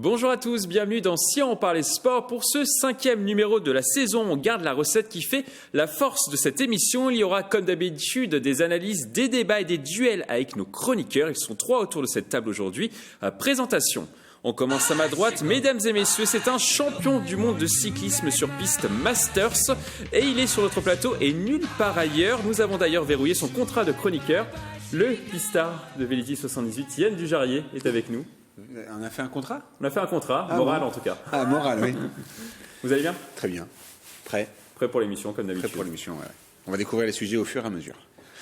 Bonjour à tous, bienvenue dans Si on parlait sport. Pour ce 5e numéro de la saison, on garde la recette qui fait la force de cette émission. Il y aura comme d'habitude des analyses, des débats et des duels avec nos chroniqueurs. Ils sont 3 autour de cette table aujourd'hui. Présentation. On commence à ma droite. Mesdames et messieurs, c'est un champion du monde de cyclisme sur piste Masters et il est sur notre plateau et nulle part ailleurs. Nous avons d'ailleurs verrouillé son contrat de chroniqueur. Le pistard de Vélizy 78, Yann Dujarier, est avec nous. On a fait un contrat ? On a fait un contrat, moral en tout cas. Ah, moral, oui. Vous allez bien ? Très bien. Prêt pour l'émission, comme d'habitude. Prêt pour l'émission, ouais. On va découvrir les sujets au fur et à mesure.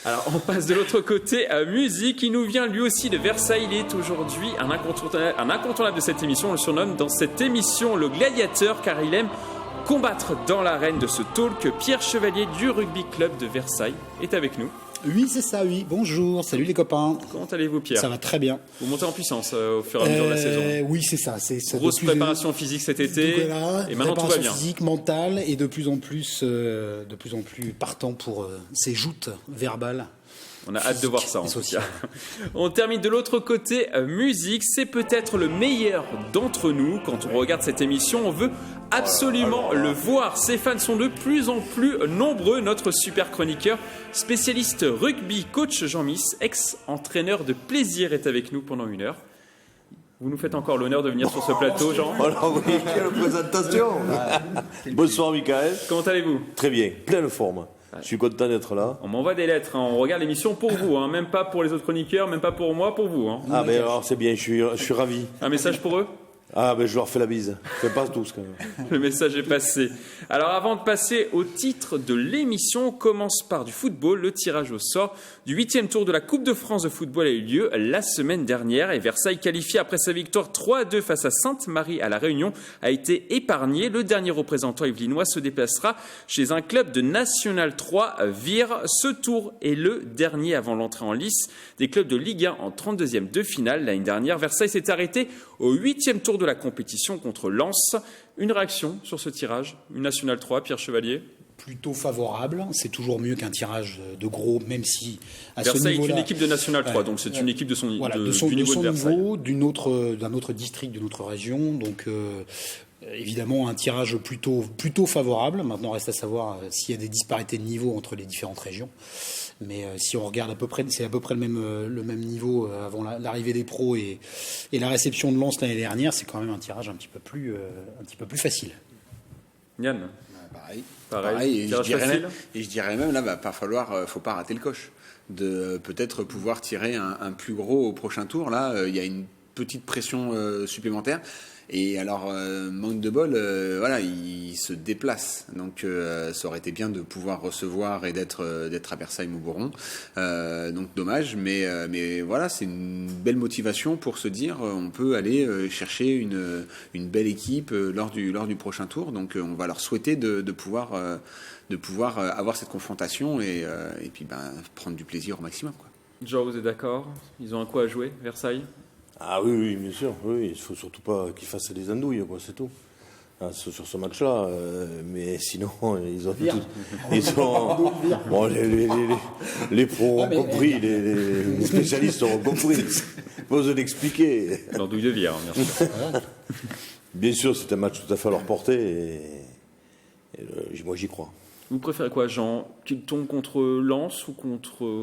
Alors, on passe de l'autre côté à musique. Il nous vient lui aussi de Versailles. Il est aujourd'hui un incontournable de cette émission. On le surnomme dans cette émission le gladiateur, car il aime combattre dans l'arène de ce talk. Pierre Chevalier du Rugby Club de Versailles est avec nous. Oui, c'est ça, oui. Bonjour, salut les copains. Comment allez-vous, Pierre ? Ça va très bien. Vous montez en puissance au fur et à mesure de la saison. Oui, c'est ça. Grosse préparation physique cet été. Voilà, et maintenant tout va bien. Physique, mentale et de plus en plus partant pour ces joutes verbales. On a hâte de voir ça en tout cas. On termine de l'autre côté, musique. C'est peut-être le meilleur d'entre nous. Quand on regarde cette émission, on veut absolument le voir. Ses fans sont de plus en plus nombreux. Notre super chroniqueur, spécialiste rugby, coach Jean-Miss, ex-entraîneur de plaisir, est avec nous pendant 1 heure. Vous nous faites encore l'honneur de venir sur ce plateau, Jean. Alors oui, quelle présentation. Bonsoir, Michael. Comment allez-vous ? Très bien, pleine forme. Je suis content d'être là. On m'envoie des lettres, on regarde l'émission pour vous, même pas pour les autres chroniqueurs, même pas pour moi, pour vous. Ah ben alors c'est bien, je suis ravi. Un message pour eux ? Ah ben je leur fais la bise. Fais pas tous quand même. Le message est passé. Alors avant de passer au titre de l'émission, on commence par du football. Le tirage au sort du 8e tour de la Coupe de France de football a eu lieu la semaine dernière et Versailles, qualifié après sa victoire 3-2 face à Sainte-Marie à La Réunion, a été épargné. Le dernier représentant yvelinois se déplacera chez un club de National 3, Vire. Ce tour est le dernier avant l'entrée en lice des clubs de Ligue 1 en 32e de finale. L'année dernière, Versailles s'est arrêté au 8e tour de la compétition contre Lens. Une réaction sur ce tirage, une National 3, Pierre Chevalier ? Plutôt favorable, c'est toujours mieux qu'un tirage de gros, même si à Versailles ce niveau-là... est une équipe de National 3, donc c'est une équipe de son niveau d'un autre district, d'une autre région, donc évidemment un tirage plutôt favorable. Maintenant reste à savoir s'il y a des disparités de niveau entre les différentes régions. Mais si on regarde c'est à peu près le même niveau avant l'arrivée des pros et la réception de Lens l'année dernière, c'est quand même un tirage un petit peu plus facile. Yann, Pareil. Et facile. je dirais même là, faut pas rater le coche. De peut-être pouvoir tirer un plus gros au prochain tour. Là, il y a une petite pression supplémentaire. Et alors, manque de bol, il se déplace. Donc, ça aurait été bien de pouvoir recevoir et d'être à Versailles-Mauboron. Donc, dommage. Mais voilà, c'est une belle motivation pour se dire on peut aller chercher une belle équipe lors du prochain tour. Donc, on va leur souhaiter de pouvoir avoir cette confrontation et puis prendre du plaisir au maximum, quoi. Jean, vous êtes d'accord ? Ils ont un coup à jouer, Versailles ? Ah oui, bien sûr. Oui, il faut surtout pas qu'ils fassent des andouilles, quoi, c'est tout. Sur ce match-là, mais sinon ils ont bon, les pros ont compris, les spécialistes ont compris. Faut se l'expliquer. L'andouille de Vire, bien sûr. Bien sûr, c'est un match tout à fait à leur portée et moi j'y crois. Vous préférez quoi, Jean ? Qu'il tombe contre Lens ou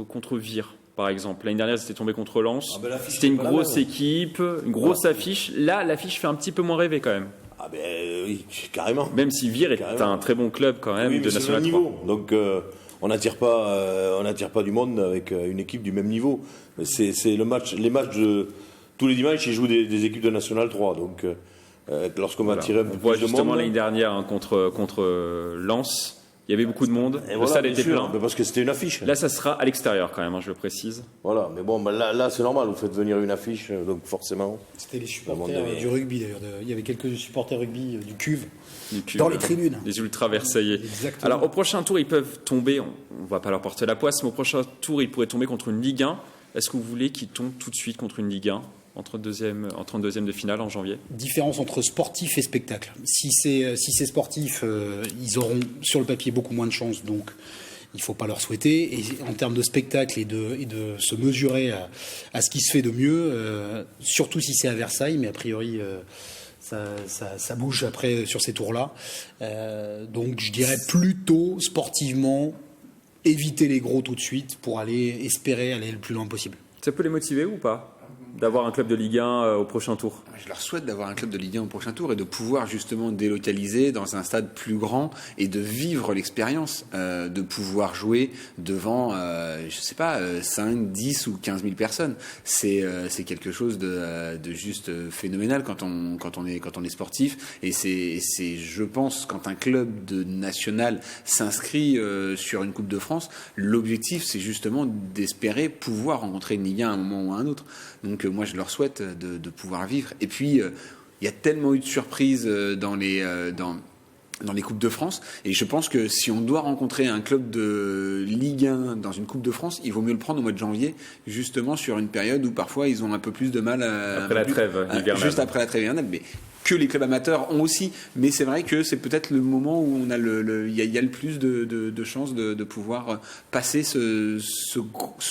contre Vire ? Par exemple, l'année dernière, c'était tombé contre Lens. C'était une grosse équipe, une grosse affiche. Là, l'affiche fait un petit peu moins rêver quand même. Ah ben oui, carrément. Même si Vire est un très bon club quand même de National 3. Donc on n'attire pas du monde avec une équipe du même niveau. C'est les matchs de tous les dimanches, ils jouent des équipes de National 3. Donc lorsqu'on va attirer un peu plus de monde. Justement l'année dernière contre Lens. Il y avait beaucoup de monde, le stade était plein. Parce que c'était une affiche. Là, ça sera à l'extérieur quand même, je le précise. Voilà, mais bon, là c'est normal, vous faites venir une affiche, donc forcément. C'était les supporters du rugby d'ailleurs. Il y avait quelques supporters rugby du CUV dans les tribunes. Les ultra versaillais. Exactement. Alors au prochain tour, ils peuvent tomber, on ne va pas leur porter la poisse, mais au prochain tour, ils pourraient tomber contre une Ligue 1. Est-ce que vous voulez qu'ils tombent tout de suite contre une Ligue 1 entre deuxième de finale en janvier? Différence entre sportif et spectacle. Si c'est sportif, ils auront sur le papier beaucoup moins de chances, donc il ne faut pas leur souhaiter. Et en termes de spectacle et de se mesurer à ce qui se fait de mieux, surtout si c'est à Versailles, mais a priori ça bouge après sur ces tours-là. Donc je dirais plutôt sportivement éviter les gros tout de suite pour espérer aller le plus loin possible. Ça peut les motiver ou pas d'avoir un club de Ligue 1 au prochain tour? Je leur souhaite d'avoir un club de Ligue 1 au prochain tour et de pouvoir justement délocaliser dans un stade plus grand et de vivre l'expérience, de pouvoir jouer devant, 5, 10 ou 15 000 personnes. C'est quelque chose de juste phénoménal quand on est sportif. Et c'est, je pense, quand un club de national s'inscrit sur une Coupe de France, l'objectif, c'est justement d'espérer pouvoir rencontrer une Ligue 1 à un moment ou à un autre. Donc moi, je leur souhaite de pouvoir vivre. Et puis, il y a tellement eu de surprises dans les Coupes de France. Et je pense que si on doit rencontrer un club de Ligue 1 dans une Coupe de France, il vaut mieux le prendre au mois de janvier, justement sur une période où parfois ils ont un peu plus de mal après la trêve hivernale. Juste après la trêve hivernale. Mais que les clubs amateurs ont aussi. Mais c'est vrai que c'est peut-être le moment où on a il y a le plus de chances de pouvoir passer ce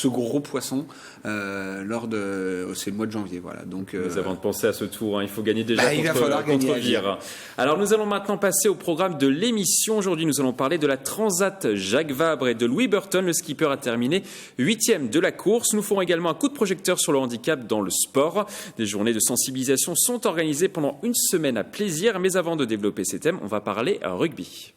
gros poisson c'est le mois de janvier. Voilà. Donc, mais avant de penser à ce tour, il faut gagner déjà il va falloir gagner contre Vire. Alors nous allons maintenant passer au programme de l'émission. Aujourd'hui, nous allons parler de la Transat Jacques Vabre et de Louis Burton. Le skipper a terminé 8e de la course. Nous ferons également un coup de projecteur sur le handicap dans le sport. Des journées de sensibilisation sont organisées pendant une semaine à Plaisir. Mais avant de développer ces thèmes, on va parler rugby.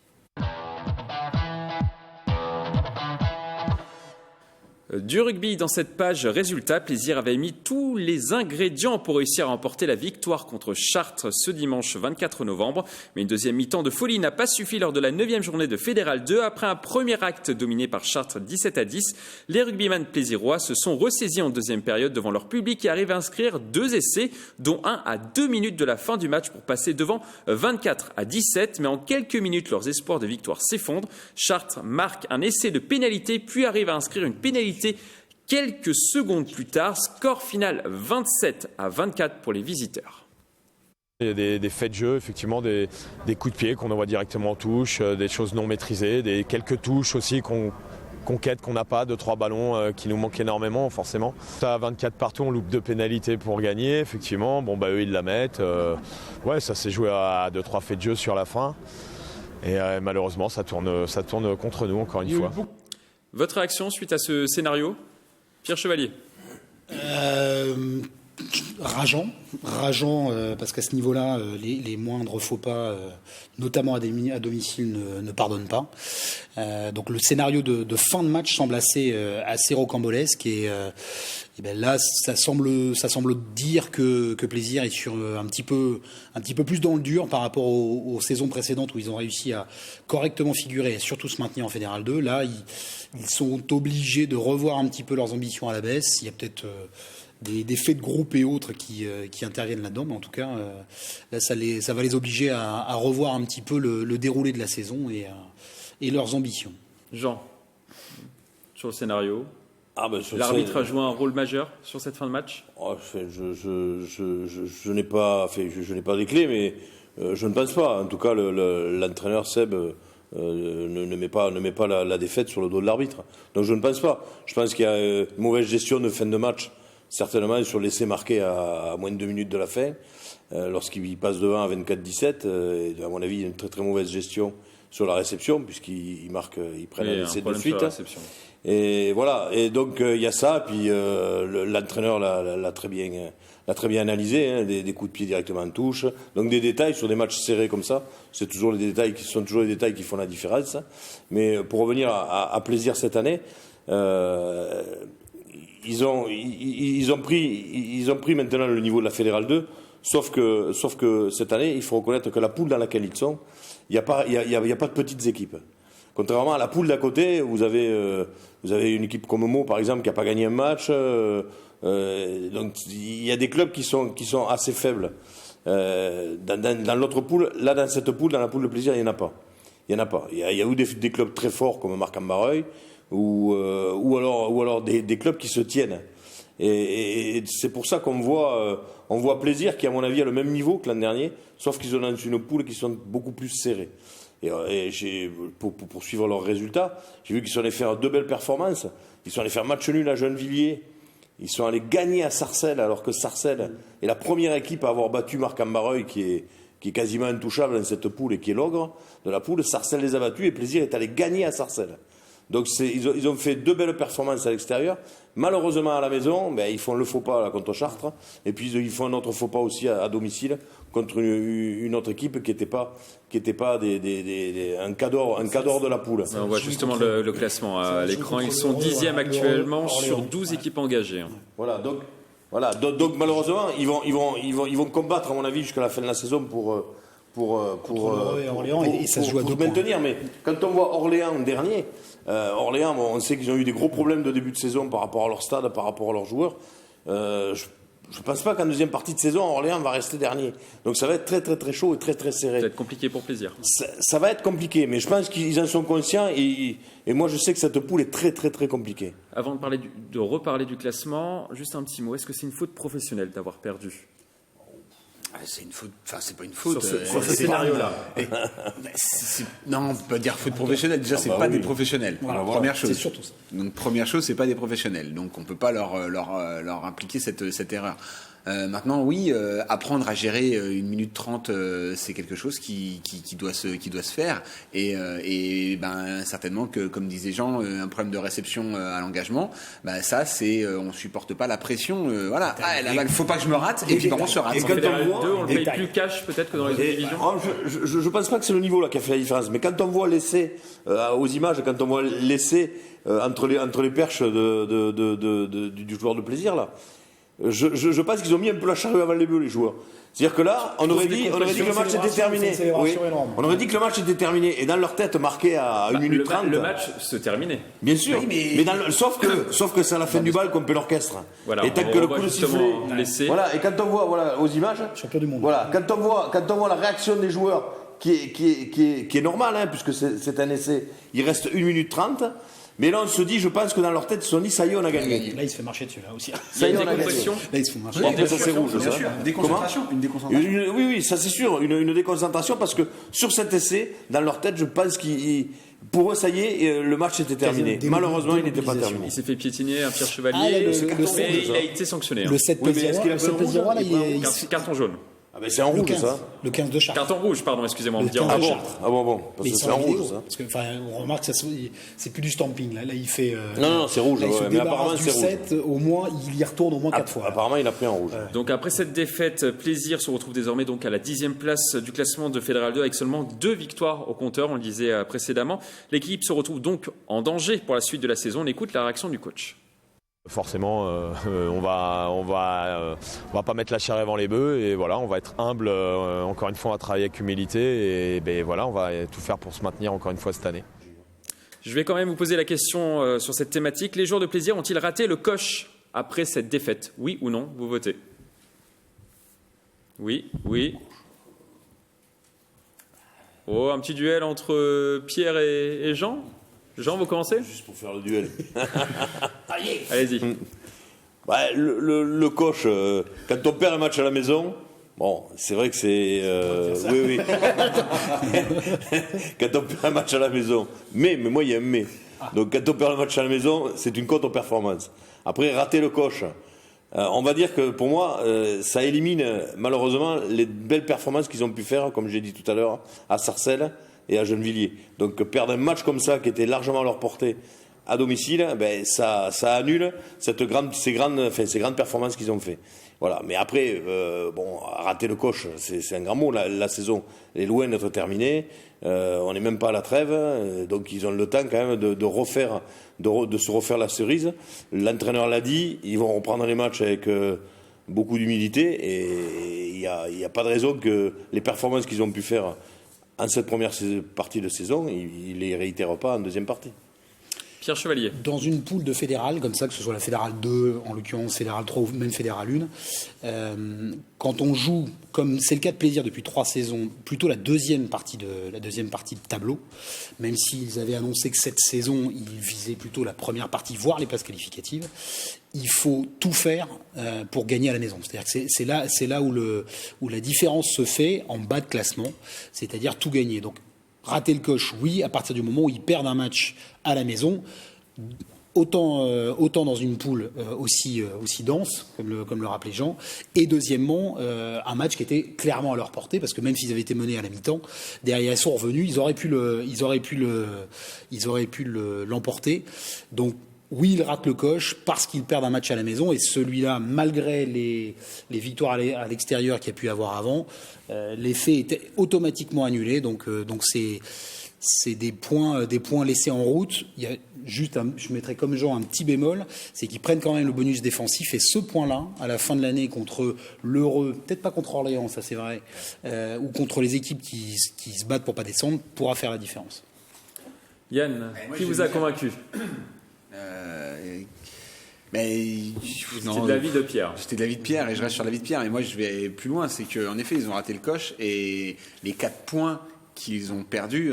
Du rugby dans cette page résultat, Plaisir avait mis tous les ingrédients pour réussir à remporter la victoire contre Chartres ce dimanche 24 novembre. Mais une deuxième mi-temps de folie n'a pas suffi lors de la 9e journée de Fédéral 2. Après un premier acte dominé par Chartres 17-10, les rugbyman plaisirois se sont ressaisis en deuxième période devant leur public et arrivent à inscrire 2 essais, dont un à 2 minutes de la fin du match pour passer devant 24-17. Mais en quelques minutes, leurs espoirs de victoire s'effondrent. Chartres marque un essai de pénalité, puis arrive à inscrire une pénalité quelques secondes plus tard. Score final 27-24 pour les visiteurs. Il y a des faits de jeu, effectivement, des coups de pied qu'on envoie directement en touche, des choses non maîtrisées, quelques touches aussi qu'on quête, qu'on n'a pas, 2-3 ballons qui nous manquent énormément, forcément. À 24 partout, on loupe 2 pénalités pour gagner, effectivement. Eux, ils la mettent. Ça s'est joué à 2-3 faits de jeu sur la fin. Et malheureusement, ça tourne contre nous, encore une fois. Votre réaction suite à ce scénario, Pierre Chevalier? Rageant, parce qu'à ce niveau-là, les moindres faux pas, notamment à domicile, ne pardonnent pas. Donc le scénario de fin de match semble assez rocambolesque et là, ça semble dire que Plaisir est sur un petit peu plus dans le dur par rapport aux saisons précédentes où ils ont réussi à correctement figurer et surtout se maintenir en Fédéral 2. Là, ils sont obligés de revoir un petit peu leurs ambitions à la baisse. Il y a peut-être des faits de groupe et autres qui interviennent là-dedans, mais en tout cas, là, ça va les obliger à revoir un petit peu le déroulé de la saison et leurs ambitions. Jean, sur le scénario, l'arbitre a joué un rôle majeur sur cette fin de match? Je n'ai pas les clés, mais je ne pense pas. En tout cas, l'entraîneur Seb ne met pas la défaite sur le dos de l'arbitre. Donc je ne pense pas. Je pense qu'il y a une mauvaise gestion de fin de match, certainement sur l'essai marqué à moins de 2 minutes de la fin, lorsqu'il passe devant à 24-17. À mon avis, il y a une très très mauvaise gestion sur la réception, puisqu'ils prennent un essai de suite. Et voilà. Et donc il y a ça. Puis l'entraîneur l'a très bien analysé, des coups de pied directement en touche. Donc des détails sur des matchs serrés comme ça, c'est toujours les détails qui font la différence. Mais pour revenir à Plaisir cette année, ils ont pris maintenant le niveau de la Fédérale 2. Sauf que cette année, il faut reconnaître que la poule dans laquelle ils sont, il n'y a pas de petites équipes. Contrairement à la poule d'à côté, vous avez une équipe comme Meaux, par exemple, qui n'a pas gagné un match. Donc il y a des clubs qui sont assez faibles. Dans l'autre poule, là, dans cette poule, dans la poule de Plaisir, il n'y en a pas. Il y a eu des clubs très forts comme Marc-en-Barreuil ou alors des clubs qui se tiennent. Et c'est pour ça qu'on voit Plaisir qui, à mon avis, a le même niveau que l'an dernier, sauf qu'ils sont dans une poule qui sont beaucoup plus serrées. Et pour suivre leurs résultats, j'ai vu qu'ils sont allés faire 2 belles performances. Ils sont allés faire match nul à Gennevilliers, Ils sont allés gagner à Sarcelles, alors que Sarcelles est la première équipe à avoir battu Marc-en-Barreuil, qui est quasiment intouchable dans cette poule et qui est l'ogre de la poule. Sarcelles les a battus et Plaisir est allé gagner à Sarcelles. Donc ils ont fait 2 belles performances à l'extérieur. Malheureusement à la maison, ils font le faux pas là, contre Chartres, et puis ils font un autre faux pas aussi à domicile contre une autre équipe qui n'était pas un cadre de la poule. On voit justement le classement à l'écran. Ils sont 10e actuellement sur 12 équipes engagées. Voilà, donc malheureusement ils vont combattre à mon avis jusqu'à la fin de la saison pour se maintenir. Mais quand on voit Orléans dernier, Orléans, on sait qu'ils ont eu des gros problèmes de début de saison par rapport à leur stade, par rapport à leurs joueurs. Je ne pense pas qu'en deuxième partie de saison, Orléans va rester dernier. Donc ça va être très très très chaud et très très serré. Ça va être compliqué pour Plaisir. Ça va être compliqué, mais je pense qu'ils en sont conscients et moi je sais que cette poule est très très très compliquée. Avant de reparler du classement, juste un petit mot. Est-ce que c'est une faute professionnelle d'avoir perdu ? C'est une faute, enfin c'est pas une faute. Sur ce scénario-là. Non, on peut pas dire faute professionnelle. Déjà, c'est pas des professionnels. Voilà, première chose. C'est surtout ça. Donc première chose, c'est pas des professionnels. Donc on peut pas leur impliquer cette erreur. Maintenant, oui, apprendre à gérer 1 minute 30, c'est quelque chose qui doit se faire. Et certainement que, comme disait Jean, un problème de réception à l'engagement, ça, c'est, on supporte pas la pression. Voilà, il faut pas que je me rate. Et puis on se rate. En Fédéral 2, on le paye plus cash peut-être que dans les autres divisions. Je pense pas que c'est le niveau là qui a fait la différence. Mais quand on voit l'essai aux images, quand on voit l'essai entre les perches du joueur de Plaisir là. Je pense qu'ils ont mis un peu la charrue avant les bœufs, les joueurs. C'est-à-dire que là, on aurait dit que le match était terminé. Oui. On aurait dit que le match était terminé. Et dans leur tête, marqué à 1 minute 30. Le match se terminait. Bien sûr. Oui, sauf que c'est à la fin du bal qu'on peut l'orchestre. Voilà, et tant que le coup de sifflet. Voilà, et quand on voit, aux images. Champion du monde. Voilà, quand on voit la réaction des joueurs, qui est normale, puisque c'est un essai, il reste 1 minute 30. Mais là, on se dit, je pense que dans leur tête, ils se sont dit, ça y est, on a gagné. Là, il se fait marcher dessus, là aussi. Ça y est, on a gagné. Décompression. Là, il se fait marcher. Après, ça, c'est rouge, Bien ça. sûr, déconcentration. Une déconcentration. Oui, ça c'est sûr, une déconcentration parce que sur cet essai, dans leur tête, je pense pour eux, ça y est, le match était terminé. Malheureusement, il n'était pas terminé. Il s'est fait piétiner un Pierre Chevalier, mais il a été sanctionné. Le 7 Plaisir-Roi, là, il est... Carton jaune. Ah ben c'est en rouge, ça. Le 15 de Chartres. Carton rouge, pardon, excusez-moi. Le 15 de Chartres. Ah bon. Parce que c'est en rouge, ça. Parce que, on remarque que c'est plus du stamping, là. Là, il fait. Non, c'est rouge. Là, il se mais apparemment, c'est rouge. 7, au moins, il y retourne au moins 4 fois. Apparemment, il a pris en rouge. Donc après cette défaite, Plaisir se retrouve désormais donc à la 10e place du classement de Fédéral 2 avec seulement 2 victoires au compteur, on le disait précédemment. L'équipe se retrouve donc en danger pour la suite de la saison. On écoute la réaction du coach. Forcément, on va pas mettre la charrue avant les bœufs et voilà, on va être humble. Encore une fois, on va travailler avec humilité et voilà, on va tout faire pour se maintenir encore une fois cette année. Je vais quand même vous poser la question sur cette thématique. Les joueurs de Plaisir ont-ils raté le coche après cette défaite ? Oui ou non ? Vous votez. Oui. Oh, un petit duel entre Pierre et Jean ? Jean, vous commencez ? Juste pour faire le duel. Allez-y. Le coach, quand on perd un match à la maison, bon, c'est vrai que c'est... oui. Quand on perd un match à la maison. Mais moi, il y a un mais. Donc quand on perd un match à la maison, c'est une contre-performance. Après, rater le coach. On va dire que pour moi, ça élimine malheureusement les belles performances qu'ils ont pu faire, comme j'ai dit tout à l'heure, à Sarcelles et à Gennevilliers. Donc perdre un match comme ça, qui était largement à leur portée, à domicile, ça annule ces grandes performances qu'ils ont fait. Voilà. Mais après, rater le coche, c'est un grand mot. La saison est loin d'être terminée. On n'est même pas à la trêve, donc ils ont le temps quand même de se refaire la cerise. L'entraîneur l'a dit, ils vont reprendre les matchs avec beaucoup d'humilité et il n'y a pas de raison que les performances qu'ils ont pu faire en cette première partie de saison, ils ne les réitèrent pas en deuxième partie. Pierre Chevalier. Dans une poule de fédérale, comme ça, que ce soit la fédérale 2, en l'occurrence fédérale 3 ou même fédérale 1, quand on joue, comme c'est le cas de Plaisir depuis 3 saisons, plutôt la deuxième partie de tableau, même s'ils avaient annoncé que cette saison, ils visaient plutôt la première partie, voire les places qualificatives, il faut tout faire pour gagner à la maison. C'est-à-dire que c'est là où la différence se fait en bas de classement, c'est-à-dire tout gagner. Donc, rater le coche, oui, à partir du moment où ils perdent un match à la maison, autant dans une poule aussi dense, comme le rappelait Jean, et deuxièmement, un match qui était clairement à leur portée, parce que même s'ils avaient été menés à la mi-temps, derrière ils sont revenus, ils auraient pu l'emporter. Donc oui, ils ratent le coche parce qu'ils perdent un match à la maison, et celui-là, malgré les victoires à l'extérieur qu'il y a pu avoir avant, l'effet était automatiquement annulé. Donc c'est des points laissés en route. Il y a juste, je mettrais comme Jean un petit bémol, c'est qu'ils prennent quand même le bonus défensif, et ce point-là, à la fin de l'année, contre l'Heureux, peut-être pas contre Orléans, ça c'est vrai, ou contre les équipes qui se battent pour pas descendre, pourra faire la différence. Yann, qui vous a convaincu? C'était David de Pierre. C'était David Pierre, et je reste sur David Pierre. Et moi, je vais plus loin, c'est qu'en effet, ils ont raté le coche, et les 4 points qu'ils ont perdus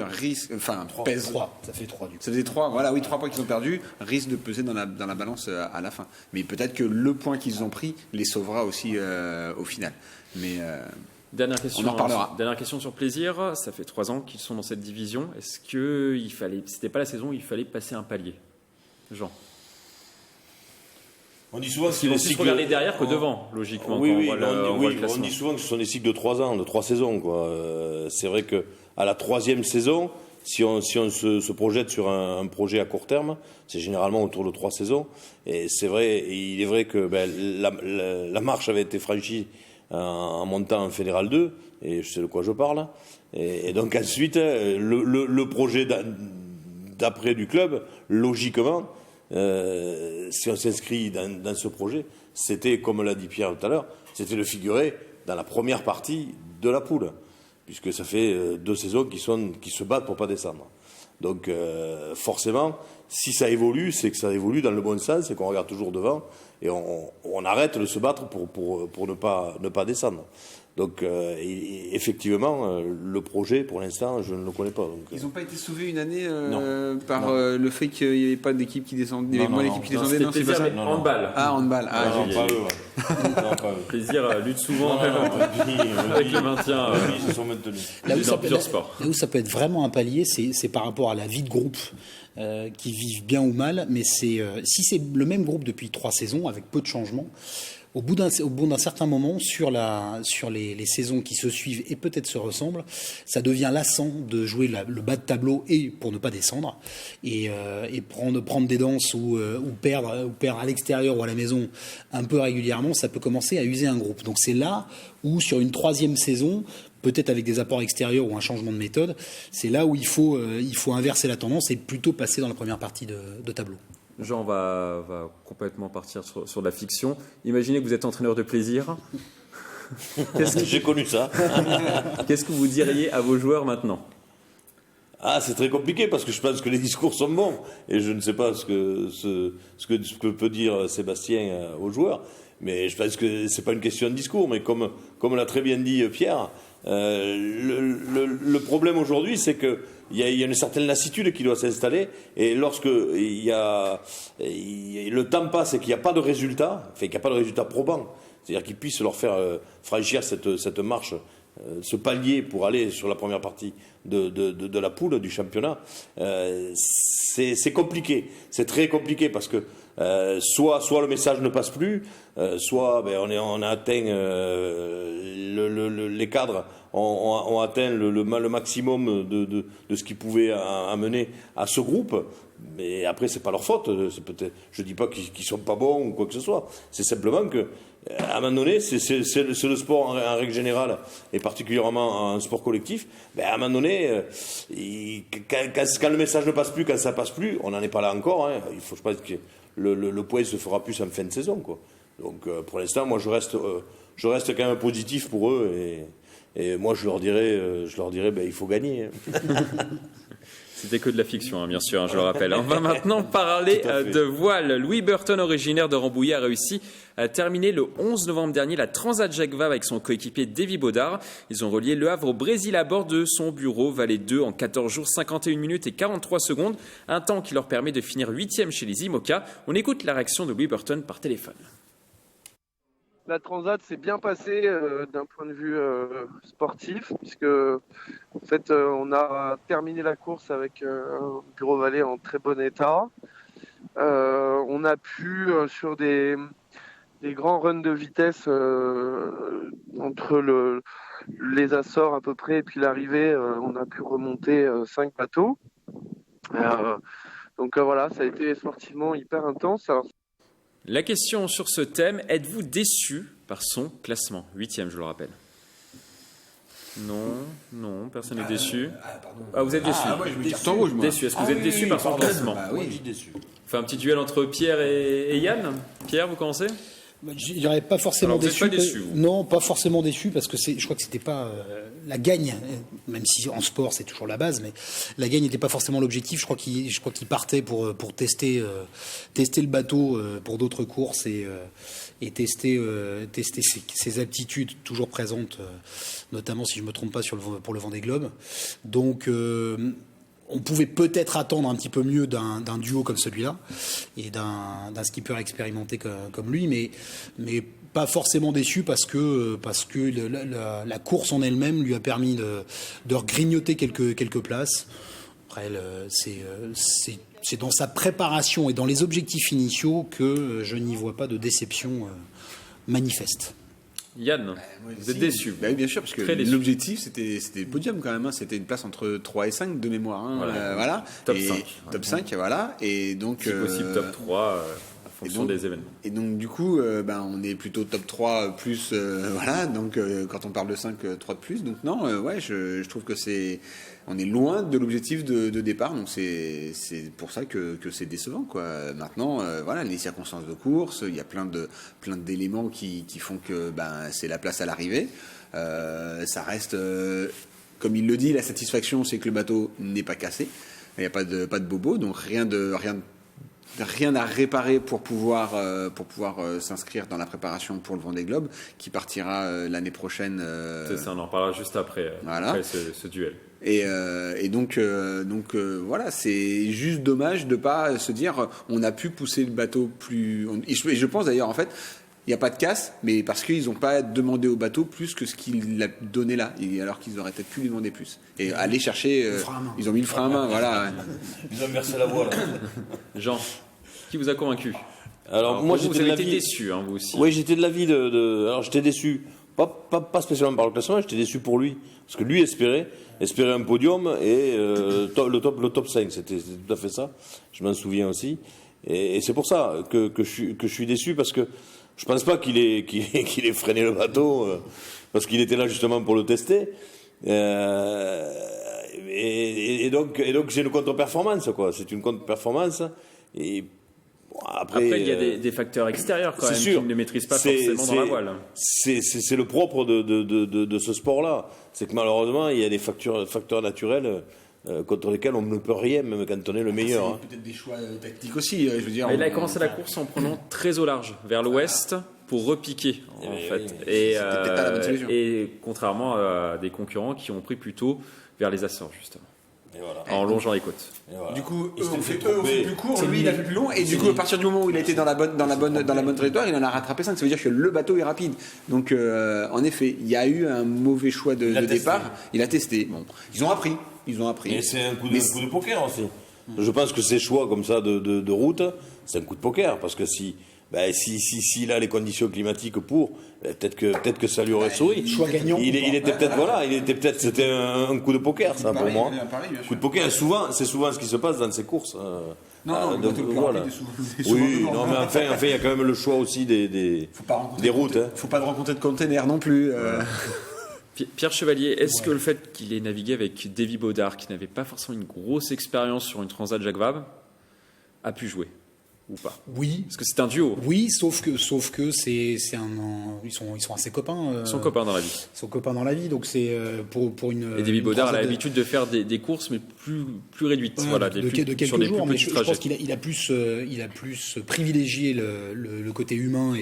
pèsent. 3, ça fait 3 du coup. Ça faisait 3, voilà, oui, 3 points qu'ils ont perdus risquent de peser dans la balance à la fin. Mais peut-être que le point qu'ils ont pris les sauvera aussi au final. Mais dernière question, on en reparlera. Dernière question sur plaisir. Ça fait 3 ans qu'ils sont dans cette division. Est-ce que c'était pas la saison où il fallait passer un palier, Jean? On dit souvent qu'ils vont plus regarder derrière que devant, logiquement. On dit souvent que ce sont des cycles de 3 ans, de 3 saisons, quoi. C'est vrai que à la 3e saison, si on se projette sur un projet à court terme, c'est généralement autour de 3 saisons. Et c'est vrai, il est vrai que la marche avait été franchie en montant en Fédéral 2, et je sais de quoi je parle. Et donc ensuite, le projet d'après du club, logiquement, si on s'inscrit dans ce projet, c'était, comme l'a dit Pierre tout à l'heure, c'était de figurer dans la première partie de la poule, puisque ça fait 2 saisons qui se battent pour pas descendre. Donc forcément, si ça évolue, c'est que ça évolue dans le bon sens, et qu'on regarde toujours devant, et on arrête de se battre pour ne pas descendre. Donc effectivement, le projet, pour l'instant, je ne le connais pas. Donc, ils n'ont pas été sauvés une année par le fait qu'il n'y avait pas d'équipe qui descendait. Il y avait moins d'équipes qui descendaient. Non, c'est pas ça. Handball. Ah, handball. Plaisir lutte souvent avec le maintien. Ils se sont maintenus. Là où ça peut être vraiment un palier, c'est par rapport à la vie de groupe. Qui vivent bien ou mal, mais si c'est le même groupe depuis 3 saisons, avec peu de changements, au bout d'un certain moment, sur les saisons qui se suivent et peut-être se ressemblent, ça devient lassant de jouer le bas de tableau et pour ne pas descendre, et prendre des danses ou perdre à l'extérieur ou à la maison un peu régulièrement, ça peut commencer à user un groupe. Donc c'est là où, sur une 3e saison, peut-être avec des apports extérieurs ou un changement de méthode, c'est là où il faut inverser la tendance et plutôt passer dans la première partie de tableau. Jean va complètement partir sur de la fiction. Imaginez que vous êtes entraîneur de plaisir. J'ai connu ça. Qu'est-ce que vous diriez à vos joueurs maintenant? Ah, c'est très compliqué, parce que je pense que les discours sont bons, et je ne sais pas ce que peut dire Sébastien aux joueurs, mais je pense que c'est pas une question de discours, mais comme l'a très bien dit Pierre, le problème aujourd'hui, c'est que il y a une certaine lassitude qui doit s'installer, et lorsque le temps passe et qu'il n'y a pas de résultat, qu'il n'y a pas de résultat probant, c'est-à-dire qu'ils puissent leur faire franchir cette marche, ce palier pour aller sur la première partie de la poule du championnat, c'est compliqué, c'est très compliqué, parce que soit le message ne passe plus, soit on a atteint les cadres ont atteint le maximum de ce qu'ils pouvaient amener à ce groupe. Mais après, c'est pas leur faute. Je dis pas qu'ils sont pas bons ou quoi que ce soit. C'est simplement que, à un moment donné, c'est le sport en règle générale, et particulièrement en sport collectif. À un moment donné, quand le message ne passe plus, quand ça passe plus, on n'en est pas là encore. Hein. Je pense que le point se fera plus en fin de saison, quoi. Donc, pour l'instant, moi, je reste quand même positif pour eux, et moi, je leur dirais, il faut gagner. Hein. C'était que de la fiction, bien sûr, je le rappelle. On va maintenant parler de voile. Louis Burton, originaire de Rambouillet, a réussi à terminer le 11 novembre dernier la Transat Jacques Vabre avec son coéquipier Davy Baudard. Ils ont relié Le Havre au Brésil à bord de son bureau Valet 2 en 14 jours, 51 minutes et 43 secondes. Un temps qui leur permet de finir 8e chez les IMOCA. On écoute la réaction de Louis Burton par téléphone. La Transat s'est bien passée d'un point de vue sportif, puisque en fait on a terminé la course avec un bureau Valet en très bon état. On a pu, sur des grands runs de vitesse entre les Açores à peu près et puis l'arrivée, on a pu remonter 5 bateaux. Donc voilà, ça a été sportivement hyper intense. Alors, La question sur ce thème, êtes-vous déçu par son classement? 8e, je le rappelle. Non, personne n'est déçu. Ah, vous êtes déçu. moi, je me dis en rouge, moi. Déçu. Est-ce que vous êtes déçu par son classement? Oui, je suis déçu. On fait un petit duel entre Pierre et Yann. Pierre, vous commencez? Je dirais pas forcément Alors, vous êtes déçu. pas déçu, vous. Non, pas forcément déçu parce que je crois que c'était pas la gagne, même si en sport c'est toujours la base, mais la gagne n'était pas forcément l'objectif. Je crois qu'il partait pour tester le bateau pour d'autres courses et tester ses aptitudes toujours présentes, notamment si je me trompe pas pour le Vendée Globe. Donc on pouvait peut-être attendre un petit peu mieux d'un duo comme celui-là et d'un skipper expérimenté comme lui, mais pas forcément déçu parce que la course en elle-même lui a permis de grignoter quelques places. Après, c'est dans sa préparation et dans les objectifs initiaux que je n'y vois pas de déception manifeste. Yann, vous êtes déçu? Oui, bien sûr, parce que Très déçu. l'objectif, c'était le podium quand même. C'était une place entre 3 et 5 de mémoire. Voilà. Top Et 5. Top 5, voilà. Et donc, Si possible, top 3, en fonction des événements. Et donc, du coup, on est plutôt top 3 plus. Voilà. Donc, quand on parle de 5, 3 de plus. Donc, non, je trouve que on est loin de l'objectif de départ. Donc, c'est pour ça que c'est décevant, quoi. Maintenant, voilà, les circonstances de course, il y a plein d'éléments qui font que c'est la place à l'arrivée. Ça reste, comme il le dit, la satisfaction, c'est que le bateau n'est pas cassé. Il n'y a pas de bobo, donc rien à réparer pour pouvoir s'inscrire dans la préparation pour le Vendée Globe qui partira l'année prochaine. C'est ça, on en parlera juste après, après ce duel. Et donc voilà, c'est juste dommage de pas se dire on a pu pousser le bateau plus. Et je pense d'ailleurs en fait. Il n'y a pas de casse, mais parce qu'ils n'ont pas demandé au bateau plus que ce qu'il a donné là, alors qu'ils auraient peut-être pu lui demander plus. Et aller chercher, ils ont mis le frein à main, voilà. Ils ont versé la voile. Jean, qui vous a convaincu? Alors moi, vous avez été déçu, vous aussi. Oui, j'étais de l'avis alors j'étais déçu, pas spécialement par le classement, j'étais déçu pour lui, parce que lui espérait un podium et le top 5, c'était tout à fait ça. Je m'en souviens aussi, et c'est pour ça que je suis déçu, parce que je pense pas qu'il ait freiné le bateau, parce qu'il était là justement pour le tester. Et donc c'est une contre-performance, quoi. C'est une contre-performance. Et bon, après il y a des facteurs extérieurs quand même sûr. qu'il ne maîtrise pas forcément dans la voile. C'est le propre de ce sport-là. C'est que malheureusement, il y a des facteurs naturels contre lesquels on ne peut rien, même quand on est le meilleur. C'est peut-être des choix tactiques aussi. Je veux dire. Il a commencé la course en prenant très au large, vers l'ouest, pour repiquer, en fait. Oui, c'était peut-être pas la bonne solution. Et contrairement à des concurrents qui ont pris plutôt vers les Açores, justement. Et voilà. En longeant les côtes. Voilà. Du coup, Il eux s'était ont fait fait tromper. plus court, lui il a fait plus long, et du coup, à partir du moment où il a été dans la bonne trajectoire, il en a rattrapé 5. Ça veut dire que le bateau est rapide. Donc, en effet, il y a eu un mauvais choix de départ. Il a testé. Bon, ils ont appris. Et c'est un coup de poker aussi. Je pense que ces choix comme ça de route, c'est un coup de poker, parce que s'il a les conditions climatiques pour, peut-être que ça lui aurait souri. Choix gagnant. C'était un coup de poker, ça, pour moi. Pareil, Coup de poker, c'est souvent ce qui se passe dans ces courses. Non, le bateau le plus voilà. rapide est souvent Oui, devant. non, mais enfin, il y a quand même le choix aussi des routes. Hein. Faut pas de rencontrer de containers non plus. Pierre Chevalier, est-ce que le fait qu'il ait navigué avec Davy Baudard, qui n'avait pas forcément une grosse expérience sur une Transat Jacques Vabre, a pu jouer ou pas? Oui. Parce que c'est un duo. Oui, sauf que ils sont assez copains. Ils sont copains dans la vie. Ils sont copains dans la vie, donc c'est pour une. Et Davy une Baudard a transat l'habitude de faire des courses, mais plus réduites. Voilà, Voilà, de quelques sur des jours, plus mais petits je trajets. pense qu'il a plus privilégié le côté humain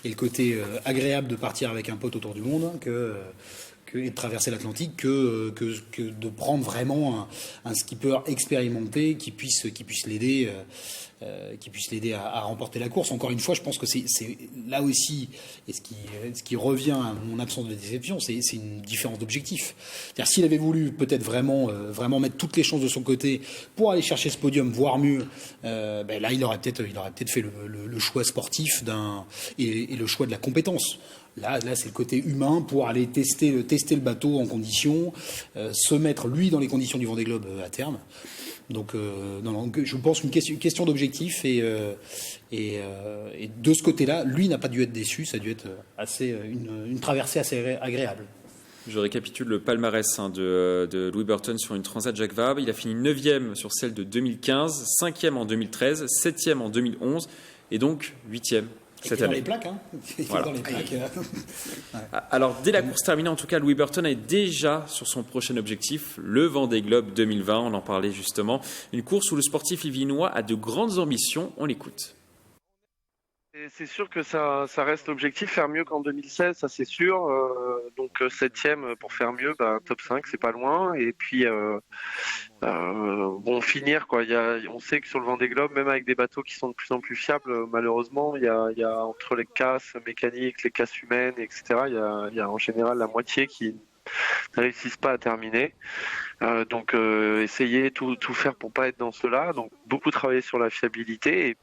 et le côté agréable de partir avec un pote autour du monde que et de traverser l'Atlantique que de prendre vraiment un skipper expérimenté qui puisse l'aider à remporter la course. Encore une fois, je pense que c'est là aussi, et ce qui revient à mon absence de déception, c'est une différence d'objectif. C'est-à-dire, s'il avait voulu peut-être vraiment mettre toutes les chances de son côté pour aller chercher ce podium, voire mieux, là il aurait peut-être fait le choix sportif et le choix de la compétence. Là, c'est le côté humain pour aller tester le bateau en conditions, se mettre lui dans les conditions du Vendée Globe à terme. Donc, je pense qu'une question d'objectif et de ce côté-là, lui n'a pas dû être déçu. Ça a dû être une traversée assez agréable. Je récapitule le palmarès de Louis Burton sur une Transat Jacques Vabre. Il a fini 9e sur celle de 2015, 5e en 2013, 7e en 2011 et donc 8e. Cette année. Dans les plaques, hein. Voilà. Dans les plaques. Alors, dès la course terminée, en tout cas, Louis Burton est déjà sur son prochain objectif, le Vendée Globe 2020. On en parlait justement. Une course où le sportif yvinois a de grandes ambitions. On l'écoute. C'est sûr que ça reste l'objectif, faire mieux qu'en 2016, ça c'est sûr. Donc 7e pour faire mieux, top 5, c'est pas loin. Et puis finir quoi. On sait que sur le Vendée Globe, même avec des bateaux qui sont de plus en plus fiables, malheureusement, il y a entre les casses mécaniques, les casses humaines, etc. Il y a en général la moitié qui ne réussissent pas à terminer. Donc essayer tout faire pour pas être dans cela. Donc beaucoup travailler sur la fiabilité. Et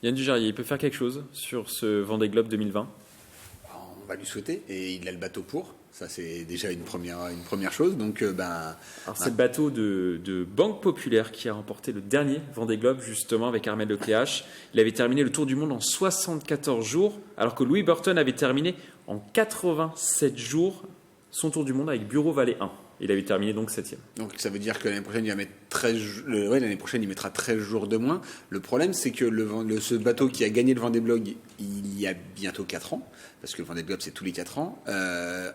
Yann Dujarrier, il peut faire quelque chose sur ce Vendée Globe 2020 ? On va lui souhaiter, et il a le bateau pour. Ça, c'est déjà une première chose. Donc, Alors, c'est le bateau de Banque Populaire qui a remporté le dernier Vendée Globe, justement, avec Armel Lecléache. Il avait terminé le Tour du Monde en 74 jours, alors que Louis Burton avait terminé en 87 jours son Tour du Monde avec Bureau Vallée 1. Il avait terminé donc 7e. Donc ça veut dire que l'année prochaine, il mettra 13 jours de moins. Le problème, c'est que ce bateau qui a gagné le Vendée Globe, il y a bientôt 4 ans, parce que le Vendée Globe, c'est tous les 4 ans.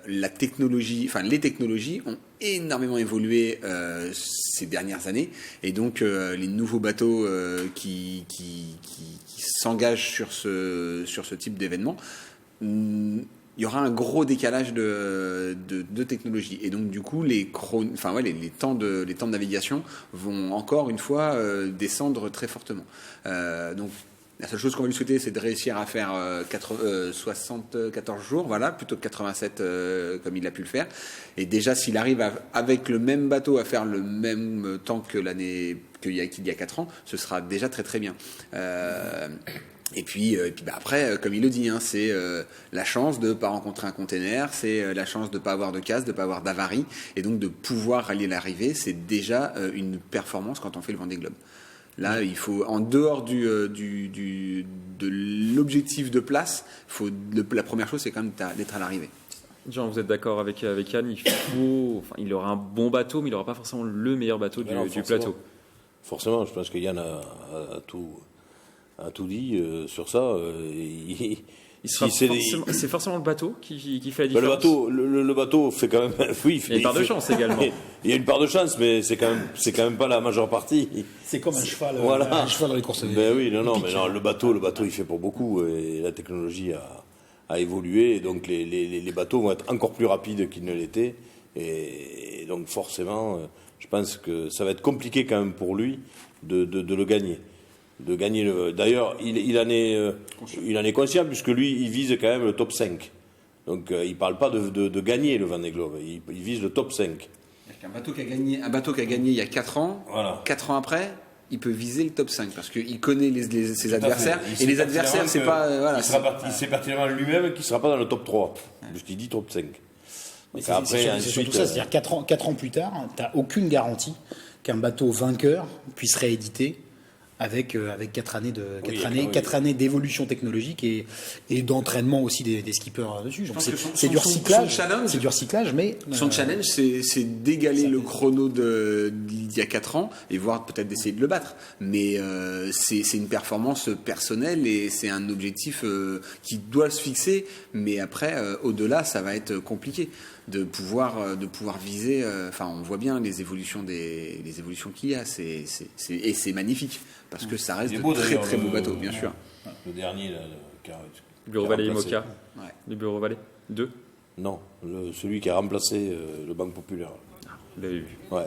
Les technologies ont énormément évolué ces dernières années. Et donc, les nouveaux bateaux qui s'engagent sur ce type d'événement, il y aura un gros décalage de technologie, et donc du coup les temps de navigation vont encore une fois descendre très fortement. Donc la seule chose qu'on va lui souhaiter, c'est de réussir à faire 74 jours, voilà, plutôt que 87 comme il a pu le faire. Et déjà, s'il arrive avec le même bateau à faire le même temps qu'il y a 4 ans, ce sera déjà très très bien. Et puis après, comme il le dit, c'est la chance de ne pas rencontrer un container, c'est la chance de ne pas avoir de casse, de ne pas avoir d'avarie, et donc de pouvoir rallier l'arrivée, c'est déjà une performance quand on fait le Vendée Globe. Là, il faut, en dehors de l'objectif de place, la première chose, c'est quand même d'être à l'arrivée. Jean, vous êtes d'accord avec Yann, il aura un bon bateau, mais il n'aura pas forcément le meilleur bateau du plateau. Forcément, je pense que Yann a tout dit sur ça. C'est forcément le bateau qui fait la différence. Le bateau fait quand même. Oui, il y a une part de chance également. Il y a une part de chance, mais c'est quand même pas la majeure partie. C'est comme un cheval, voilà. Un cheval dans les courses. Le bateau il fait pour beaucoup, et la technologie a évolué, et donc les bateaux vont être encore plus rapides qu'ils ne l'étaient, et donc forcément, je pense que ça va être compliqué quand même pour lui de le gagner. D'ailleurs, il en est conscient, puisque lui, il vise quand même le top 5. Donc, il ne parle pas de gagner le Vendée Globe, il vise le top 5. Un bateau qui a gagné il y a 4 ans, voilà. 4 ans après, il peut viser le top 5, parce qu'il connaît ses adversaires, et les adversaires, c'est pas... il sait pertinemment lui-même qu'il ne sera pas dans le top 3, puisqu'il dit top 5. C'est surtout ça, c'est-à-dire 4 ans plus tard, tu n'as aucune garantie qu'un bateau vainqueur puisse rééditer avec 4 années d'évolution technologique et d'entraînement aussi des skippers dessus. Donc c'est du recyclage, mais son challenge, c'est d'égaler le chrono d'il y a 4 ans et voire peut-être d'essayer de le battre. Mais c'est une performance personnelle et c'est un objectif qui doit se fixer. Mais après, au-delà, ça va être compliqué de pouvoir viser. On voit bien les évolutions qu'il y a. Et c'est magnifique. Parce que ça reste de très très beaux bateaux, bien sûr. Le dernier, le Bureau Vallée IMOCA. Ouais. Le Bureau Vallée 2. Non, celui qui a remplacé le Banque Populaire. Vous l'avez vu. Ouais.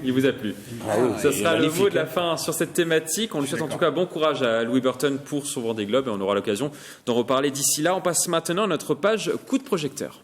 Il vous a plu. Ça sera le mot de la fin sur cette thématique. On lui souhaite en tout cas bon courage à Louis Burton pour son Vendée Globe et on aura l'occasion d'en reparler d'ici là. On passe maintenant à notre page coup de projecteur.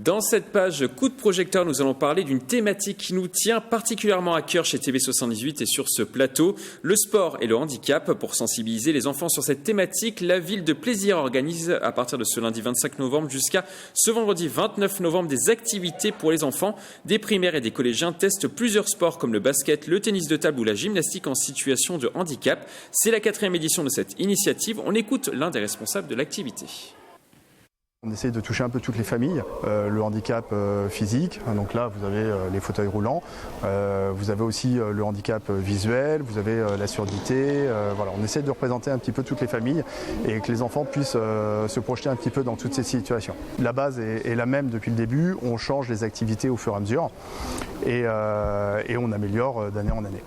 Dans cette page coup de projecteur, nous allons parler d'une thématique qui nous tient particulièrement à cœur chez TV78 et sur ce plateau, le sport et le handicap. Pour sensibiliser les enfants sur cette thématique, la ville de Plaisir organise à partir de ce lundi 25 novembre jusqu'à ce vendredi 29 novembre des activités pour les enfants. Des primaires et des collégiens testent plusieurs sports comme le basket, le tennis de table ou la gymnastique en situation de handicap. C'est la 4e édition de cette initiative. On écoute l'un des responsables de l'activité. On essaye de toucher un peu toutes les familles, le handicap physique, donc là vous avez les fauteuils roulants, vous avez aussi le handicap visuel, vous avez la surdité, voilà, on essaie de représenter un petit peu toutes les familles et que les enfants puissent se projeter un petit peu dans toutes ces situations. La base est la même depuis le début, on change les activités au fur et à mesure et on améliore d'année en année.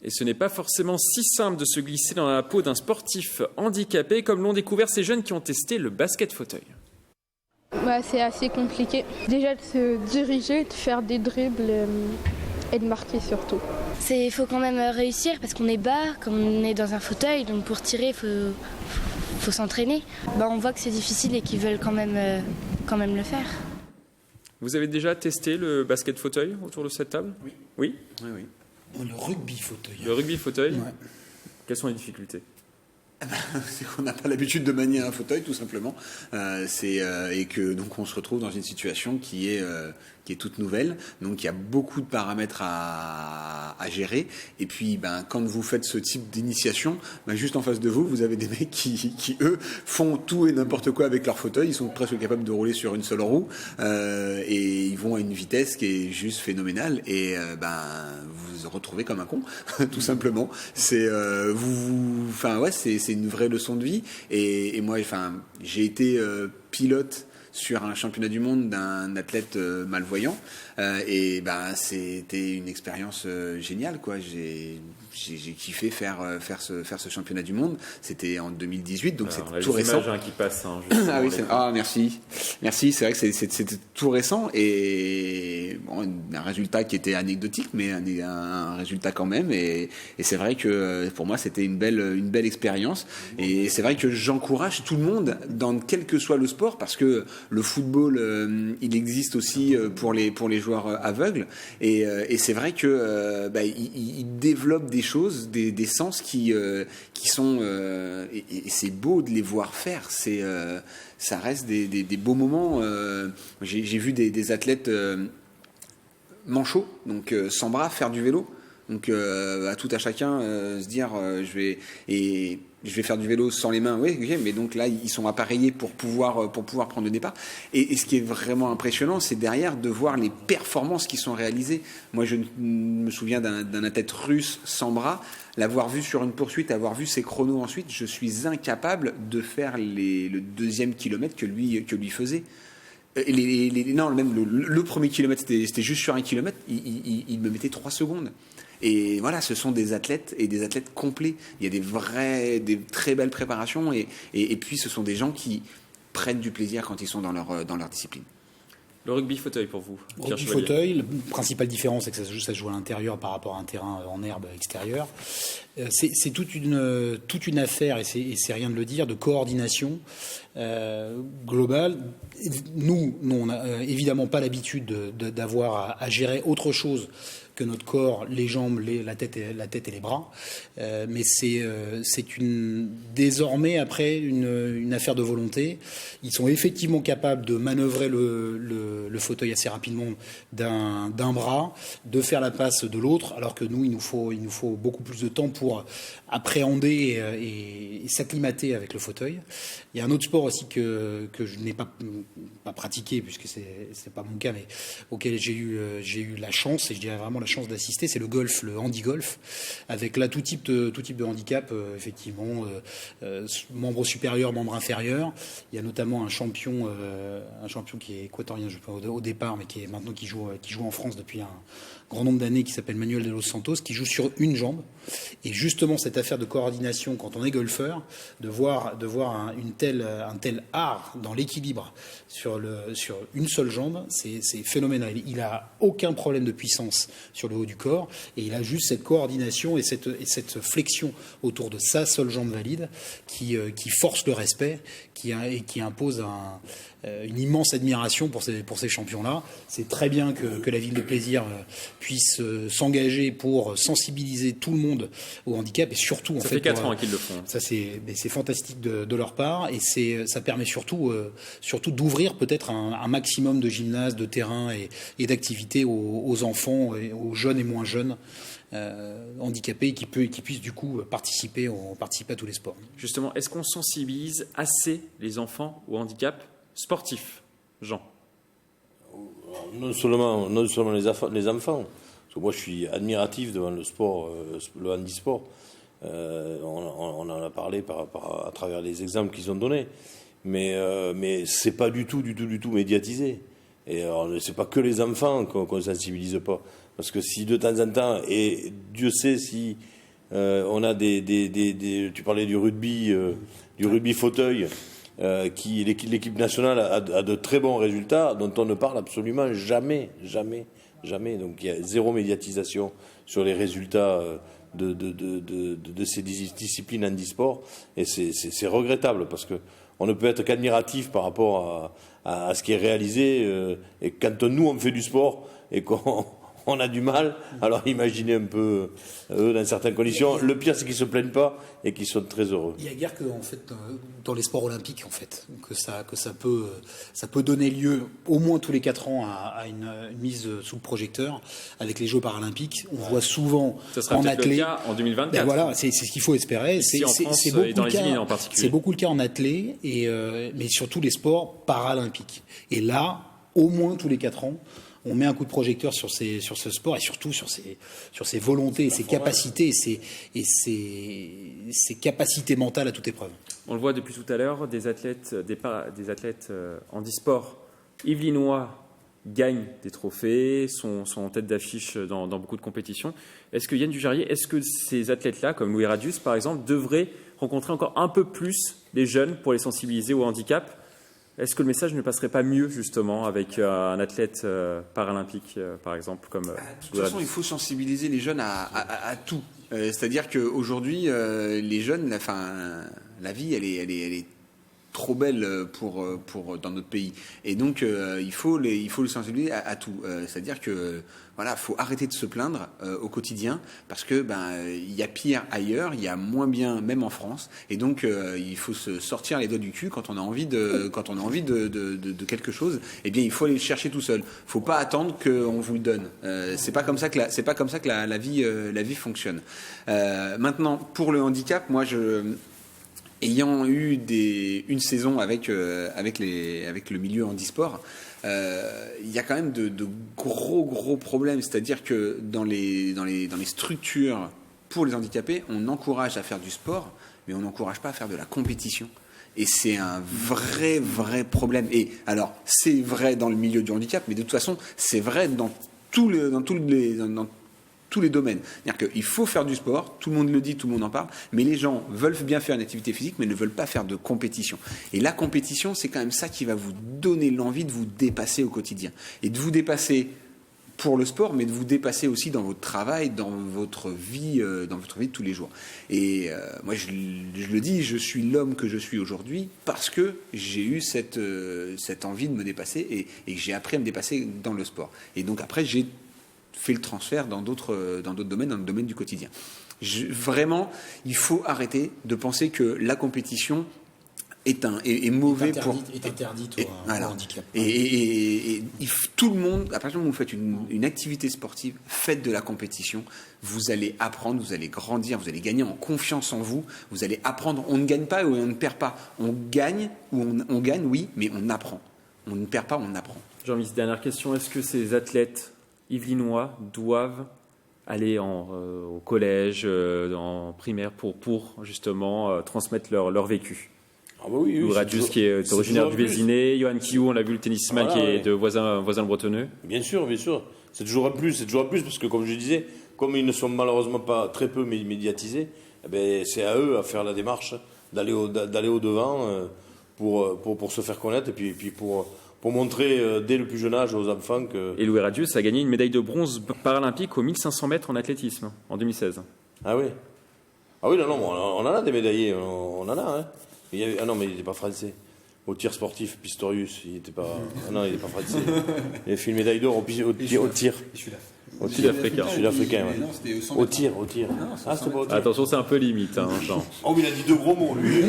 Et ce n'est pas forcément si simple de se glisser dans la peau d'un sportif handicapé comme l'ont découvert ces jeunes qui ont testé le basket fauteuil. C'est assez compliqué. Déjà de se diriger, de faire des dribbles et de marquer surtout. Il faut quand même réussir parce qu'on est bas, comme on est dans un fauteuil, donc pour tirer, il faut s'entraîner. On voit que c'est difficile et qu'ils veulent quand même le faire. Vous avez déjà testé le basket fauteuil autour de cette table ? Oui. Oui ? Oui. Le rugby fauteuil. Le rugby fauteuil ? Ouais. Quelles sont les difficultés ? C'est qu'on n'a pas l'habitude de manier un fauteuil, tout simplement, et que donc on se retrouve dans une situation qui est toute nouvelle. Donc il y a beaucoup de paramètres à gérer. Et puis quand vous faites ce type d'initiation, juste en face de vous, vous avez des mecs qui eux font tout et n'importe quoi avec leur fauteuil. Ils sont presque capables de rouler sur une seule roue et ils vont à une vitesse qui est juste phénoménale. Et vous vous retrouvez comme un con, tout simplement. C'est une vraie leçon de vie. Et moi, j'ai été pilote sur un championnat du monde d'un athlète malvoyant c'était une expérience géniale, quoi. J'ai kiffé faire ce championnat du monde. C'était en 2018, donc c'était tout récent. Qui passe, merci. C'est vrai que c'était tout récent et un résultat qui était anecdotique, mais un résultat quand même. Et c'est vrai que pour moi c'était une belle expérience. Et c'est vrai que j'encourage tout le monde dans quel que soit le sport, parce que le football il existe aussi pour les joueurs aveugles et c'est vrai que il développe des choses, des sens qui sont et c'est beau de les voir faire. Ça reste des beaux moments. J'ai vu des athlètes manchots, donc sans bras, faire du vélo. Donc à tout à chacun se dire je vais faire du vélo sans les mains, oui, mais donc là ils sont appareillés pour pouvoir prendre le départ. Et ce qui est vraiment impressionnant, c'est derrière de voir les performances qui sont réalisées. Moi je me souviens d'un athlète russe sans bras, l'avoir vu sur une poursuite, avoir vu ses chronos ensuite, je suis incapable de faire le 2e kilomètre que lui faisait. Le premier kilomètre c'était juste sur 1 kilomètre, il me mettait 3 secondes. Et voilà, ce sont des athlètes et des athlètes complets. Il y a des très belles préparations et puis ce sont des gens qui prennent du plaisir quand ils sont dans leur discipline. Le rugby fauteuil pour vous, Pierre Rugby Chevalier. fauteuil, la principale différence, c'est que ça se joue à l'intérieur par rapport à un terrain en herbe extérieure. C'est toute une affaire, et c'est rien de le dire, de coordination globale. Nous, on n'a évidemment pas l'habitude d'avoir à gérer autre chose que notre corps, les jambes, la tête et les bras. Mais c'est désormais, après, une affaire de volonté. Ils sont effectivement capables de manœuvrer le fauteuil assez rapidement d'un bras, de faire la passe de l'autre, alors que nous, il nous faut beaucoup plus de temps pour appréhender et s'acclimater avec le fauteuil. Il y a un autre sport aussi que je n'ai pas pratiqué, puisque c'est pas mon cas, mais auquel j'ai eu la chance, et je dirais vraiment la chance d'assister, c'est le golf, le handi-golf, avec là tout type de handicap, effectivement, membre supérieur, membre inférieur. Il y a notamment un champion qui est équatorien, je pense, au départ, mais qui joue en France depuis un grand nombre d'années, qui s'appelle Manuel de los Santos, qui joue sur une jambe. Et Et justement, cette affaire de coordination, quand on est golfeur, de voir un tel art dans l'équilibre sur une seule jambe, c'est phénoménal. Il a aucun problème de puissance sur le haut du corps, et il a juste cette coordination et cette flexion autour de sa seule jambe valide qui force le respect, et qui impose une immense admiration pour ces champions-là. C'est très bien que la Ville de Plaisir puisse s'engager pour sensibiliser tout le monde au handicap, et surtout ça fait 4 ans qu'ils le font. Ça c'est fantastique de leur part, et ça permet surtout d'ouvrir peut-être un maximum de gymnases, de terrains et d'activités aux enfants, et aux jeunes et moins jeunes handicapés, qui puissent du coup participer à tous les sports. Justement, est-ce qu'on sensibilise assez les enfants au handicap sportif, Jean? Non seulement les enfants. Parce que moi, je suis admiratif devant le sport, le handisport. On en a parlé à travers les exemples qu'ils ont donnés. Mais c'est pas du tout médiatisé. Et alors, c'est pas que les enfants qu'on sensibilise pas. Parce que si de temps en temps, et Dieu sait si on a tu parlais du rugby fauteuil, l'équipe nationale a de très bons résultats dont on ne parle absolument jamais. Donc il y a zéro médiatisation sur les résultats de ces disciplines handisport, et c'est regrettable, parce que on ne peut être qu'admiratif par rapport à ce qui est réalisé, et quand nous on fait du sport et qu'on a du mal, alors imaginez un peu eux dans certaines conditions. Le pire, c'est qu'ils se plaignent pas et qu'ils sont très heureux. Il y a guère que, en fait, dans les sports olympiques, en fait, que ça peut donner lieu au moins tous les 4 ans à une mise sous le projecteur avec les Jeux paralympiques. On voit souvent ça sera en peut-être athlée. le cas en 2024. Ben voilà, c'est ce qu'il faut espérer. Ici, en France, et dans les Yvelines en particulier. C'est beaucoup le cas en athlée, mais surtout les sports paralympiques. Et là, au moins tous les 4 ans, on met un coup de projecteur sur ce sport, et surtout sur ses volontés, et ses capacités, et ses capacités mentales à toute épreuve. On le voit depuis tout à l'heure, des athlètes handisport yvelinois gagnent des trophées, sont en tête d'affiche dans beaucoup de compétitions. Est-ce que Yann Dujarrier, est-ce que ces athlètes-là, comme Louis Radius par exemple, devraient rencontrer encore un peu plus les jeunes pour les sensibiliser au handicap? Est-ce que le message ne passerait pas mieux, justement, avec un athlète paralympique, par exemple, comme... De toute façon, il faut sensibiliser les jeunes à tout. C'est-à-dire qu'aujourd'hui, les jeunes, la vie, elle est trop belle dans notre pays. Et donc, il faut le sensibiliser à tout. C'est-à-dire que, voilà, faut arrêter de se plaindre au quotidien, parce que il y a pire ailleurs, il y a moins bien même en France, et donc il faut se sortir les doigts du cul quand on a envie de quelque chose. Eh bien, il faut aller le chercher tout seul. Faut pas attendre qu'on vous le donne. C'est pas comme ça que la vie fonctionne. Maintenant, pour le handicap, moi ayant eu une saison avec le milieu handisport, il y a quand même de gros problèmes. C'est-à-dire que dans les structures pour les handicapés, on encourage à faire du sport, mais on n'encourage pas à faire de la compétition. Et c'est un vrai problème. Et alors, c'est vrai dans le milieu du handicap, mais de toute façon, c'est vrai dans tous les domaines. C'est-à-dire qu'il faut faire du sport, tout le monde le dit, tout le monde en parle, mais les gens veulent bien faire une activité physique, mais ne veulent pas faire de compétition. Et la compétition, c'est quand même ça qui va vous donner l'envie de vous dépasser au quotidien. Et de vous dépasser pour le sport, mais de vous dépasser aussi dans votre travail, dans votre vie de tous les jours. Et moi, je le dis, je suis l'homme que je suis aujourd'hui parce que j'ai eu cette envie de me dépasser, et que j'ai appris à me dépasser dans le sport. Et donc après, j'ai fait le transfert dans d'autres domaines, dans le domaine du quotidien. Vraiment, il faut arrêter de penser que la compétition est mauvais est interdite au handicap. Et tout le monde, à partir du moment où vous faites une activité sportive, faites de la compétition, vous allez apprendre, vous allez grandir, vous allez gagner en confiance en vous, vous allez apprendre. On ne gagne pas ou on ne perd pas. On gagne ou on gagne, oui, mais on apprend. On ne perd pas, on apprend. Jean-Michel, dernière question. Est-ce que ces athlètes yvelinois doivent aller au collège, en primaire, pour justement transmettre leur vécu? Ah bah oui, Radius qui est originaire du Vésiné, Johan Kiou, on l'a vu, le tennisman qui est de voisin le bretonneux. Bien sûr, c'est toujours un plus, parce que comme je disais, comme ils ne sont malheureusement pas très peu médiatisés, eh ben, c'est à eux à faire la démarche d'aller au devant pour se faire connaître et puis pour montrer dès le plus jeune âge aux enfants que... Et Louis Radius a gagné une médaille de bronze paralympique aux 1500 mètres en athlétisme en 2016. Ah oui. Ah oui, non, on en a des médaillés, on en a. Hein. Ah non, mais il n'était pas français. Au tir sportif, Pistorius, il n'était pas... Ah non, il n'est pas français. Il a fait une médaille d'or au tir. Sud-africain. Sud-africain, ouais. Au tir. Ah, c'est pas au tir. Attention, c'est un peu limite, hein, Jean. Oh, mais il a dit 2 gros mots, lui.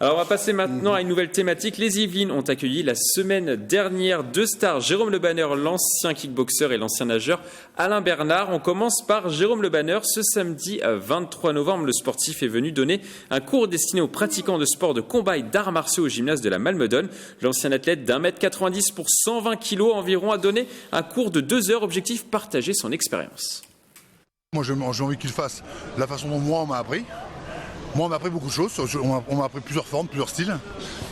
Alors on va passer maintenant à une nouvelle thématique. Les Yvelines ont accueilli la semaine dernière 2 stars, Jérôme Le Banner, l'ancien kickboxer, et l'ancien nageur Alain Bernard. On commence par Jérôme Le Banner. Ce samedi 23 novembre, le sportif est venu donner un cours destiné aux pratiquants de sports de combat et d'arts martiaux au gymnase de la Malmedonne. L'ancien athlète d'1,90 m pour 120 kg environ a donné un cours de 2 heures. Objectif, partager son expérience. Moi j'ai envie qu'il fasse la façon dont moi on m'a appris. Moi, on m'a appris beaucoup de choses. On m'a appris plusieurs formes, plusieurs styles.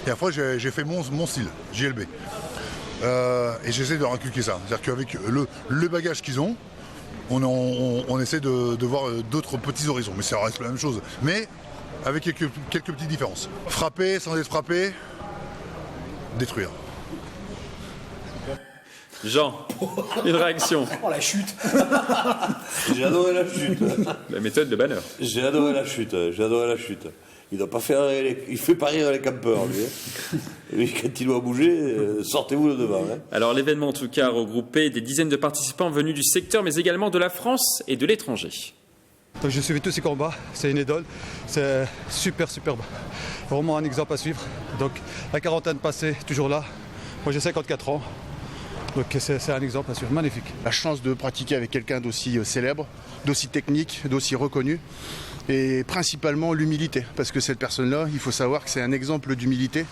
Et après, j'ai fait mon style, JLB. Et j'essaie de leur inculquer ça. C'est-à-dire qu'avec le bagage qu'ils ont, on essaie de voir d'autres petits horizons. Mais ça reste la même chose. Mais avec quelques petites différences. Frapper sans être frappé, détruire. Jean, une réaction. Oh, la chute. J'ai adoré la chute. La méthode de Banner. J'ai adoré la chute. Il doit pas faire... Il fait pas rire les campeurs, lui. Lui, quand il doit bouger, sortez-vous le devant. Hein. Alors l'événement, en tout cas, a regroupé des dizaines de participants venus du secteur, mais également de la France et de l'étranger. Donc, j'ai suivi tous ces combats. C'est une idole. C'est super. Vraiment un exemple à suivre. Donc la quarantaine passée, toujours là. Moi, j'ai 54 ans. Donc c'est un exemple à suivre, magnifique. La chance de pratiquer avec quelqu'un d'aussi célèbre, d'aussi technique, d'aussi reconnu, et principalement l'humilité, parce que cette personne-là, il faut savoir que c'est un exemple d'humilité.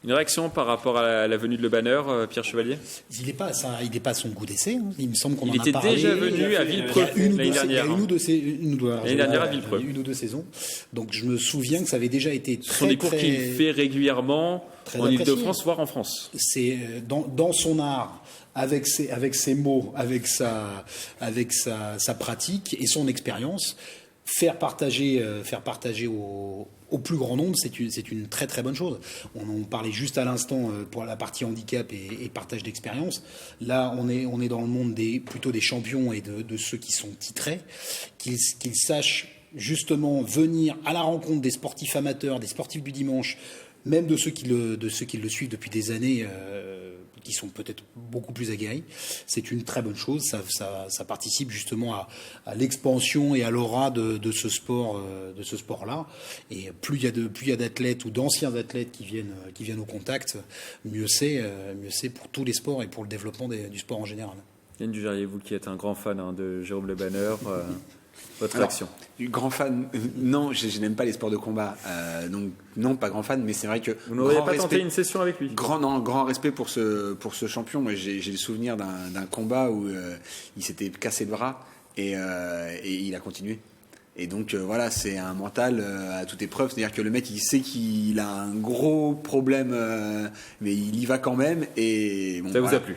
Une réaction par rapport à la venue de Le Banner, Pierre Chevalier? Il n'est pas à son goût d'essai. Hein. Il me semble qu'on en a parlé. Il était déjà venu à Villepreux l'année dernière. L'année dernière à Villepreux. Une ou deux saisons. Donc je me souviens que ça avait déjà été très... Ce sont des cours qu'il fait régulièrement en Ile-de-France, voire en France. C'est dans son art, avec ses mots, avec sa pratique et son expérience, faire partager au plus grand nombre, c'est une très très bonne chose. On en parlait juste à l'instant pour la partie handicap et partage d'expérience. Là, on est dans le monde plutôt des champions et de ceux qui sont titrés, qu'ils sachent justement venir à la rencontre des sportifs amateurs, des sportifs du dimanche, même de ceux qui le suivent depuis des années, qui sont peut-être beaucoup plus aguerris. C'est une très bonne chose. Ça participe justement à l'expansion et à l'aura de ce sport-là. Et plus il y a d'athlètes ou d'anciens athlètes qui viennent au contact, mieux c'est pour tous les sports et pour le développement du sport en général. Yann Dujarier, vous qui êtes un grand fan de Jérôme Le Banner, votre réaction? Grand fan, non, je n'aime pas les sports de combat, donc non, pas grand fan, mais c'est vrai que... Vous n'auriez pas tenté une session avec lui? Grand respect pour ce champion. Moi, j'ai le souvenir d'un combat où il s'était cassé le bras et il a continué. Et donc voilà, c'est un mental à toute épreuve, c'est-à-dire que le mec, il sait qu'il a un gros problème, mais il y va quand même. Et bon, ça vous a plu?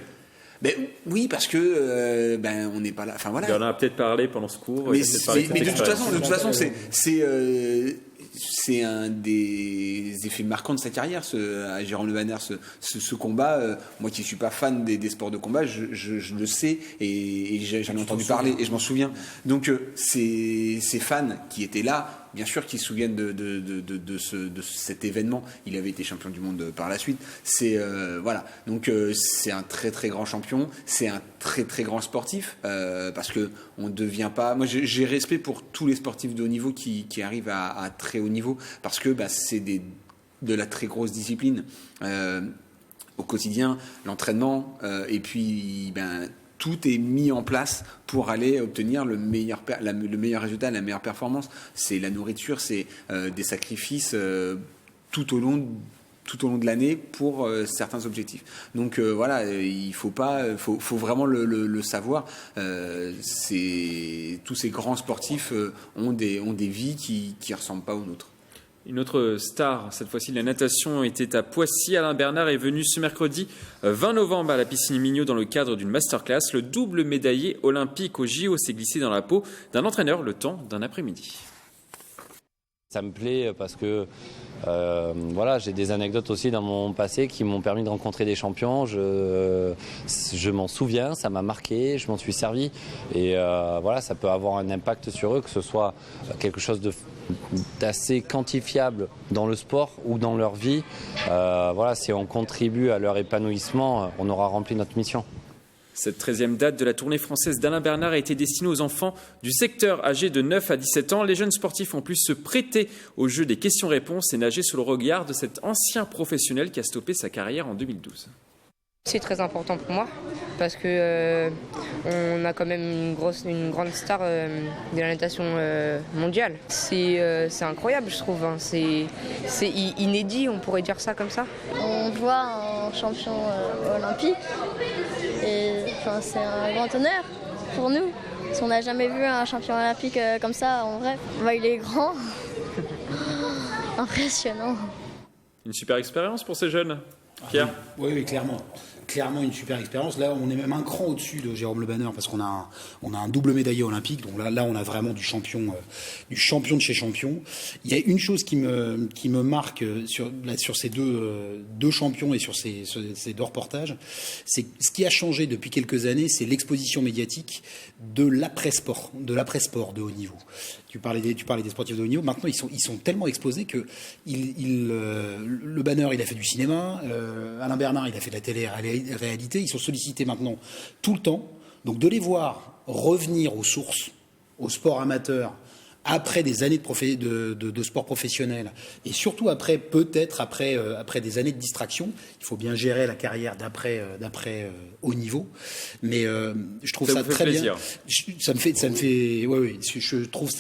Ben, oui, parce que on n'est pas là. Enfin voilà. Il en a peut-être parlé pendant ce cours. Mais de toute façon, c'est un des effets marquants de sa carrière, à Jérôme Le Banner, ce combat. Moi qui ne suis pas fan des sports de combat, je le sais et j'en ai entendu parler et je m'en souviens. Donc ces fans qui étaient là, bien sûr qu'ils se souviennent de cet événement. Il avait été champion du monde par la suite. Voilà. Donc c'est un très très grand champion. C'est un très très grand sportif parce que on ne devient pas. Moi j'ai respect pour tous les sportifs de haut niveau qui arrivent à très haut niveau parce que c'est de la très grosse discipline au quotidien, l'entraînement et puis tout est mis en place pour aller obtenir le meilleur résultat, la meilleure performance. C'est la nourriture, c'est des sacrifices tout au long de l'année pour certains objectifs. Donc voilà, il faut vraiment le savoir. Tous ces grands sportifs ont des vies qui ressemblent pas aux nôtres. Une autre star, cette fois-ci de la natation, était à Poissy. Alain Bernard est venu ce mercredi 20 novembre à la piscine Mignot dans le cadre d'une masterclass. Le double médaillé olympique au JO s'est glissé dans la peau d'un entraîneur le temps d'un après-midi. Ça me plaît parce que j'ai des anecdotes aussi dans mon passé qui m'ont permis de rencontrer des champions. Je m'en souviens, ça m'a marqué, je m'en suis servi. Et ça peut avoir un impact sur eux, que ce soit quelque chose d'assez quantifiable dans le sport ou dans leur vie. Si on contribue à leur épanouissement, on aura rempli notre mission. Cette 13e date de la tournée française d'Alain Bernard a été destinée aux enfants du secteur âgés de 9 à 17 ans. Les jeunes sportifs ont pu se prêter au jeu des questions-réponses et nager sous le regard de cet ancien professionnel qui a stoppé sa carrière en 2012. C'est très important pour moi parce que on a quand même une grande star de la natation mondiale. C'est incroyable, je trouve. C'est inédit, on pourrait dire ça comme ça. On voit un champion olympique et c'est un grand honneur pour nous. Parce qu'on n'a jamais vu un champion olympique comme ça en vrai. Il est grand, impressionnant. Une super expérience pour ces jeunes, Pierre. Oui, clairement. Clairement une super expérience. Là, on est même un cran au-dessus de Jérôme Le Banner parce qu'on a un double médaillé olympique. Donc là, on a vraiment du champion de chez champion. Il y a une chose qui me marque sur ces deux champions et sur ces deux reportages, c'est ce qui a changé depuis quelques années, c'est l'exposition médiatique de l'après-sport de haut niveau. Tu parlais des sportifs de haut niveau. Maintenant, ils sont tellement exposés que Le Banner, il a fait du cinéma. Alain Bernard, il a fait de la télé-réalité. Ils sont sollicités maintenant tout le temps. Donc de les voir revenir aux sources, au sport amateur, après des années de sport professionnel, et surtout après des années de distraction. Il faut bien gérer la carrière d'après haut niveau. Mais je trouve ça très bien. Ça me fait. Oui. Je trouve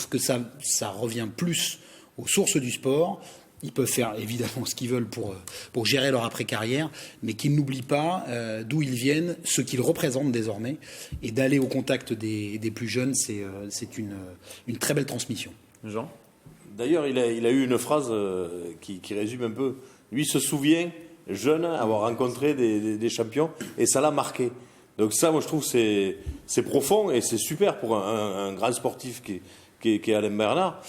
que ça revient plus aux sources du sport. Ils peuvent faire évidemment ce qu'ils veulent pour gérer leur après-carrière, mais qu'ils n'oublient pas d'où ils viennent, ce qu'ils représentent désormais, et d'aller au contact des plus jeunes, c'est une très belle transmission. Jean ? D'ailleurs, il a eu une phrase qui résume un peu. Lui se souvient, jeune, avoir rencontré des champions, et ça l'a marqué. Donc ça, moi, je trouve que c'est profond, et c'est super pour un grand sportif qui est Alain Bernard.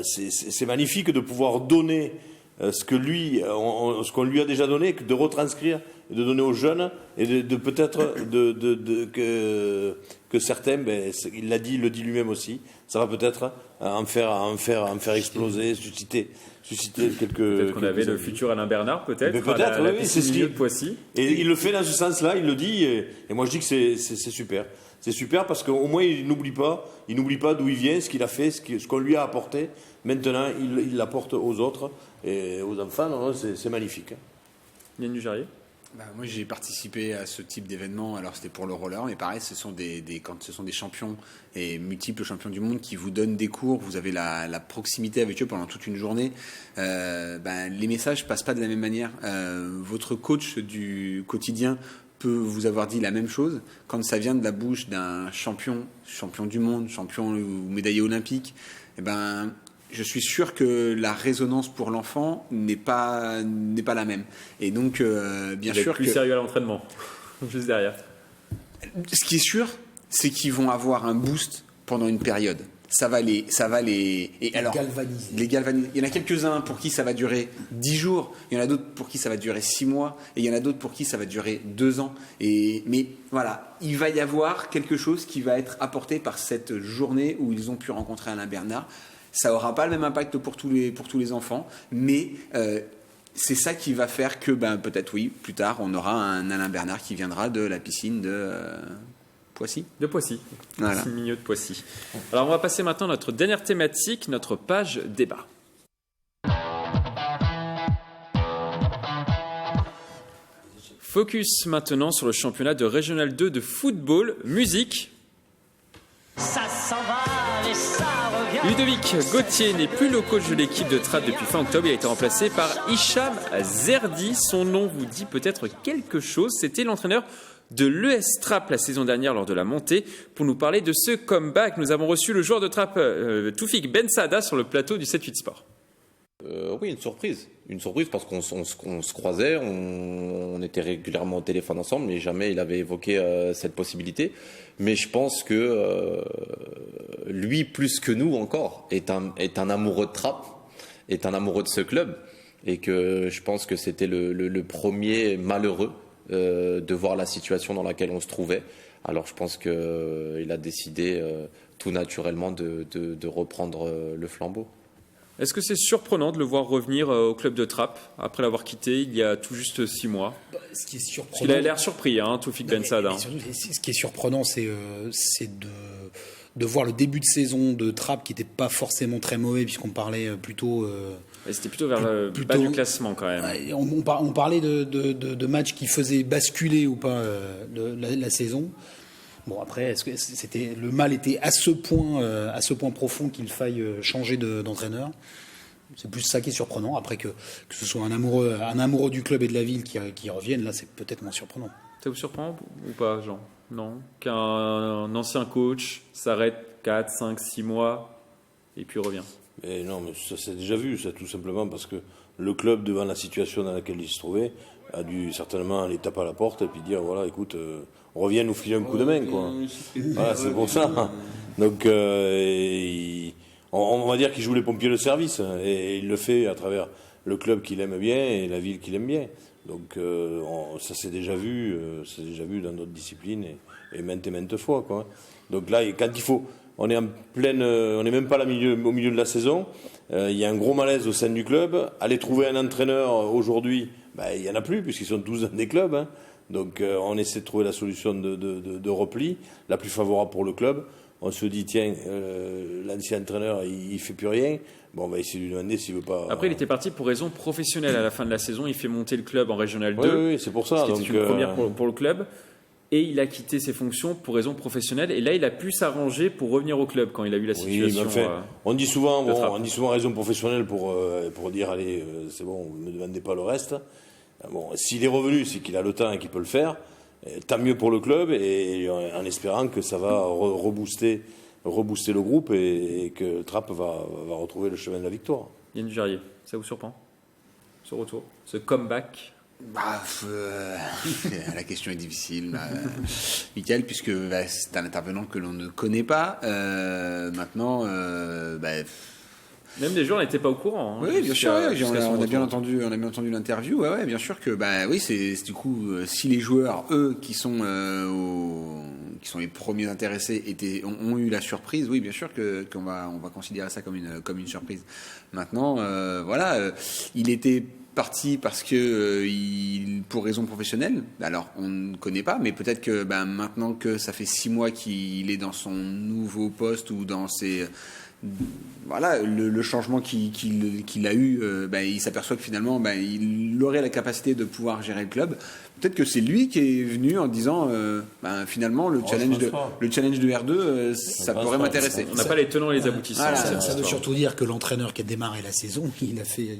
C'est magnifique de pouvoir donner ce qu'on lui a déjà donné, de retranscrire et de donner aux jeunes, et de peut-être que certains, il le dit lui-même aussi, ça va peut-être en faire exploser, susciter quelques. Peut-être qu'on avait le futur Alain Bernard, peut-être. Oui, c'est ce de Poissy. Et il le fait dans ce sens-là, il le dit, et moi je dis que c'est super. C'est super parce qu'au moins il n'oublie pas d'où il vient, ce qu'il a fait, ce qu'on lui a apporté. Maintenant, il l'apporte aux autres et aux enfants. Non, c'est magnifique. Yann Dujarier ? Moi, j'ai participé à ce type d'événement. Alors, c'était pour le roller, mais pareil, quand ce sont des champions et multiples champions du monde qui vous donnent des cours, vous avez la proximité avec eux pendant toute une journée. Les messages passent pas de la même manière. Votre coach du quotidien peut vous avoir dit la même chose quand ça vient de la bouche d'un champion du monde, champion ou médaillé olympique. Je suis sûr que la résonance pour l'enfant n'est pas la même. Et donc, bien sûr plus sérieux à l'entraînement, juste derrière. Ce qui est sûr, c'est qu'ils vont avoir un boost pendant une période. Ça va les galvaniser. Il y en a quelques-uns pour qui ça va durer 10 jours, il y en a d'autres pour qui ça va durer 6 mois, et il y en a d'autres pour qui ça va durer 2 ans. Mais voilà, il va y avoir quelque chose qui va être apporté par cette journée où ils ont pu rencontrer Alain Bernard. Ça n'aura pas le même impact pour tous les enfants, mais c'est ça qui va faire que peut-être plus tard on aura un Alain Bernard qui viendra de la piscine de Poissy. De Poissy, voilà. Milieu de Poissy. Alors on va passer maintenant à notre dernière thématique, notre page débat. Focus maintenant sur le championnat de Régional 2 de football, musique. Ça s'en va et ça revient. Ludovic Gauthier n'est plus le coach de l'équipe de Trappes depuis fin octobre. Il a été remplacé par Hicham Zerdi. Son nom vous dit peut-être quelque chose. C'était l'entraîneur de l'ES Trappes la saison dernière lors de la montée. Pour nous parler de ce comeback, nous avons reçu le joueur de Trappes, Toufik Ben Saada, sur le plateau du 7-8 Sport. Oui, une surprise. Une surprise parce qu'on se croisait, on était régulièrement au téléphone ensemble, mais jamais il avait évoqué cette possibilité. Mais je pense que lui, plus que nous encore, est un amoureux de Trappes, est un amoureux de ce club. Et que je pense que c'était le premier malheureux de voir la situation dans laquelle on se trouvait. Alors je pense qu'il a décidé tout naturellement de reprendre le flambeau. Est-ce que c'est surprenant de le voir revenir au club de Trappes après l'avoir quitté il y a tout juste 6 mois? Ce qui est surprenant, parce qu'il a l'air surpris, Toufik Ben Saad. Ce qui est surprenant, c'est de voir le début de saison de Trappes qui n'était pas forcément très mauvais, puisqu'on parlait plutôt... c'était plutôt vers le bas du classement quand même. On parlait de matchs qui faisaient basculer ou pas la saison. Bon, après, est-ce que le mal était à ce point profond qu'il faille changer d'entraîneur? C'est plus ça qui est surprenant. Après que ce soit un amoureux du club et de la ville qui revienne, là, c'est peut-être moins surprenant. Ça vous surprend ou pas, Jean? Non. Qu'un ancien coach s'arrête 4, 5, 6 mois et puis revient. Et non, mais ça s'est déjà vu, ça, tout simplement parce que le club, devant la situation dans laquelle il se trouvait, a dû certainement aller taper à la porte et puis dire voilà, écoute, on revient nous filer un coup de main, quoi. Voilà, c'est pour ça. Donc, on va dire qu'il joue les pompiers de service et il le fait à travers le club qu'il aime bien et la ville qu'il aime bien. Donc, ça s'est déjà vu dans d'autres disciplines et maintes fois, quoi. Donc là, quand il faut. On est en pleine, on n'est même pas au milieu de la saison. Il y a un gros malaise au sein du club. Aller trouver un entraîneur aujourd'hui, il y en a plus puisqu'ils sont tous dans des clubs. Hein. Donc on essaie de trouver la solution de repli, la plus favorable pour le club. On se dit tiens, l'ancien entraîneur il fait plus rien. Bon, on va essayer de lui demander s'il veut pas. Après, il était parti pour raison professionnelle à la fin de la saison. Il fait monter le club en Régional 2. Oui, c'est pour ça. C'était une première pour le club. Et il a quitté ses fonctions pour raisons professionnelles. Et là, il a pu s'arranger pour revenir au club quand il a eu la situation. Oui, on dit souvent raison professionnelle pour dire allez, c'est bon, ne me demandez pas le reste. Bon, s'il est revenu, c'est qu'il a le temps et qu'il peut le faire. Tant mieux pour le club et en espérant que ça va rebooster le groupe et que Trappes va retrouver le chemin de la victoire. Yann Dujarier, ça vous surprend ce retour, ce comeback? La question est difficile, Michael, puisque c'est un intervenant que l'on ne connaît pas. Maintenant, même les joueurs n'étaient pas au courant. Oui, bien sûr. On a bien entendu l'interview. Ouais, bien sûr que oui, c'est du coup si les joueurs, eux, qui sont les premiers intéressés, ont eu la surprise. Oui, bien sûr qu'on va considérer ça comme une surprise. Maintenant, il était parti parce que pour raison professionnelle. Alors on ne connaît pas, mais peut-être que maintenant que ça fait 6 mois qu'il est dans son nouveau poste ou dans ses le changement qu'il a eu, il s'aperçoit que finalement il aurait la capacité de pouvoir gérer le club. Peut-être que c'est lui qui est venu en disant finalement le challenge de R2 ça pourrait m'intéresser. On n'a pas les tenants et les aboutissants. Ça veut surtout dire que l'entraîneur qui a démarré la saison, il a fait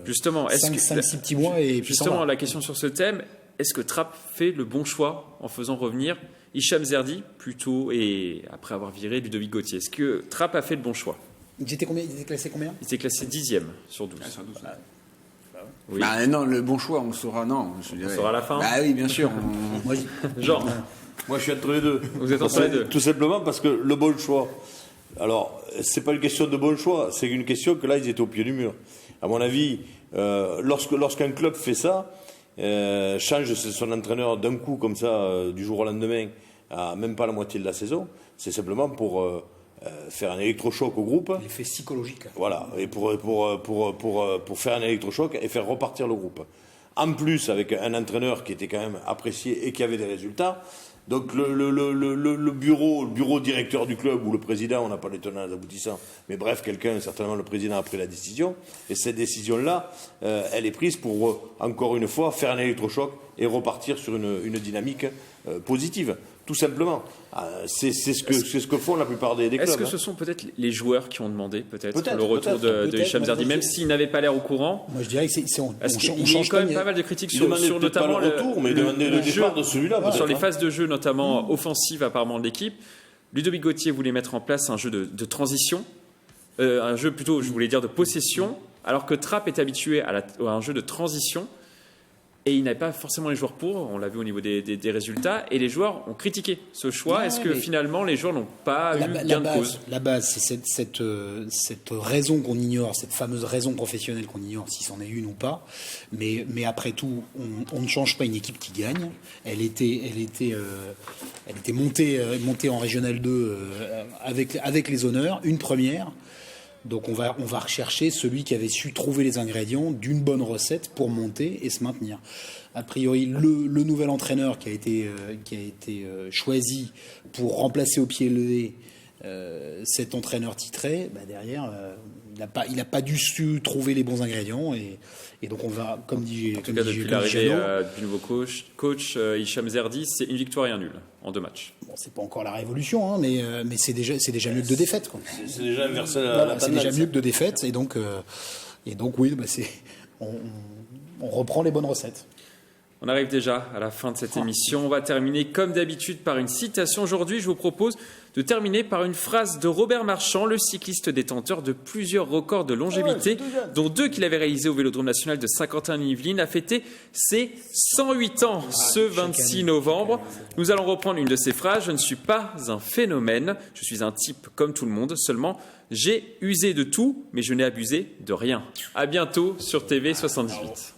justement 5-6 petits mois et justement la question sur ce thème, est-ce que Trappes fait le bon choix en faisant revenir Hicham Zerdi plutôt et après avoir viré Ludovic Gauthier? Est-ce que Trappes a fait le bon choix? Il était classé combien? Il était classé 10e sur 12. Oui. Non, le bon choix, on saura. Non, on saura à la fin. Oui, bien sûr. Moi, je suis entre les deux. Vous êtes entre les deux. Tout simplement parce que le bon choix. Alors, c'est pas une question de bon choix, c'est une question que là, ils étaient au pied du mur. À mon avis, lorsqu'un club fait ça, change son entraîneur d'un coup comme ça, du jour au lendemain, à même pas la moitié de la saison, c'est simplement pour faire un électrochoc au groupe. L'effet psychologique. Voilà, et pour faire un électrochoc et faire repartir le groupe. En plus, avec un entraîneur qui était quand même apprécié et qui avait des résultats. Donc le bureau directeur du club ou le président, on n'a pas les tenants et les aboutissants, mais bref, certainement le président a pris la décision. Et cette décision-là, elle est prise pour, encore une fois, faire un électrochoc et repartir sur une dynamique positive. Tout simplement. C'est ce que font la plupart des clubs. Est-ce que ce sont peut-être les joueurs qui ont demandé le retour de Hicham Zerdi, même s'ils n'avaient pas l'air au courant? Moi je dirais que il y a quand même pas mal de critiques sur notamment le retour, mais le départ de celui-là. Sur les phases de jeu, notamment offensives apparemment de l'équipe. Ludovic Gauthier voulait mettre en place un jeu de transition, un jeu plutôt, je voulais dire, de possession. alors que Trapp est habitué à un jeu de transition. Et il n'avait pas forcément les joueurs pour, on l'a vu au niveau des résultats, et les joueurs ont critiqué ce choix. Est-ce que finalement les joueurs n'ont pas eu gain de cause ? La base, c'est cette raison qu'on ignore, cette fameuse raison professionnelle qu'on ignore, si c'en est une ou pas. Mais après tout, on ne change pas une équipe qui gagne. Elle était montée en Régional 2 avec les honneurs, une première. Donc on va rechercher celui qui avait su trouver les ingrédients d'une bonne recette pour monter et se maintenir. A priori, le nouvel entraîneur qui a été choisi pour remplacer au pied levé cet entraîneur titré, derrière, il n'a pas dû su trouver les bons ingrédients et donc on va, comme dit en tout cas, depuis l'arrivée du nouveau coach Hicham Zerdi, c'est une victoire et un nul en 2 matchs. Bon, c'est pas encore la révolution, hein, mais c'est déjà mieux que de défaites, quoi. C'est déjà inversé la c'est déjà mieux que de défaites, et donc oui, on reprend les bonnes recettes. On arrive déjà à la fin de cette émission. On va terminer comme d'habitude par une citation. Aujourd'hui, je vous propose de terminer par une phrase de Robert Marchand, le cycliste détenteur de plusieurs records de longévité, dont 2 qu'il avait réalisés au Vélodrome National de Saint-Quentin-en-Yvelines, a fêté ses 108 ans ce 26 novembre. Nous allons reprendre une de ces phrases. Je ne suis pas un phénomène, je suis un type comme tout le monde, seulement j'ai usé de tout, mais je n'ai abusé de rien. À bientôt sur TV 78.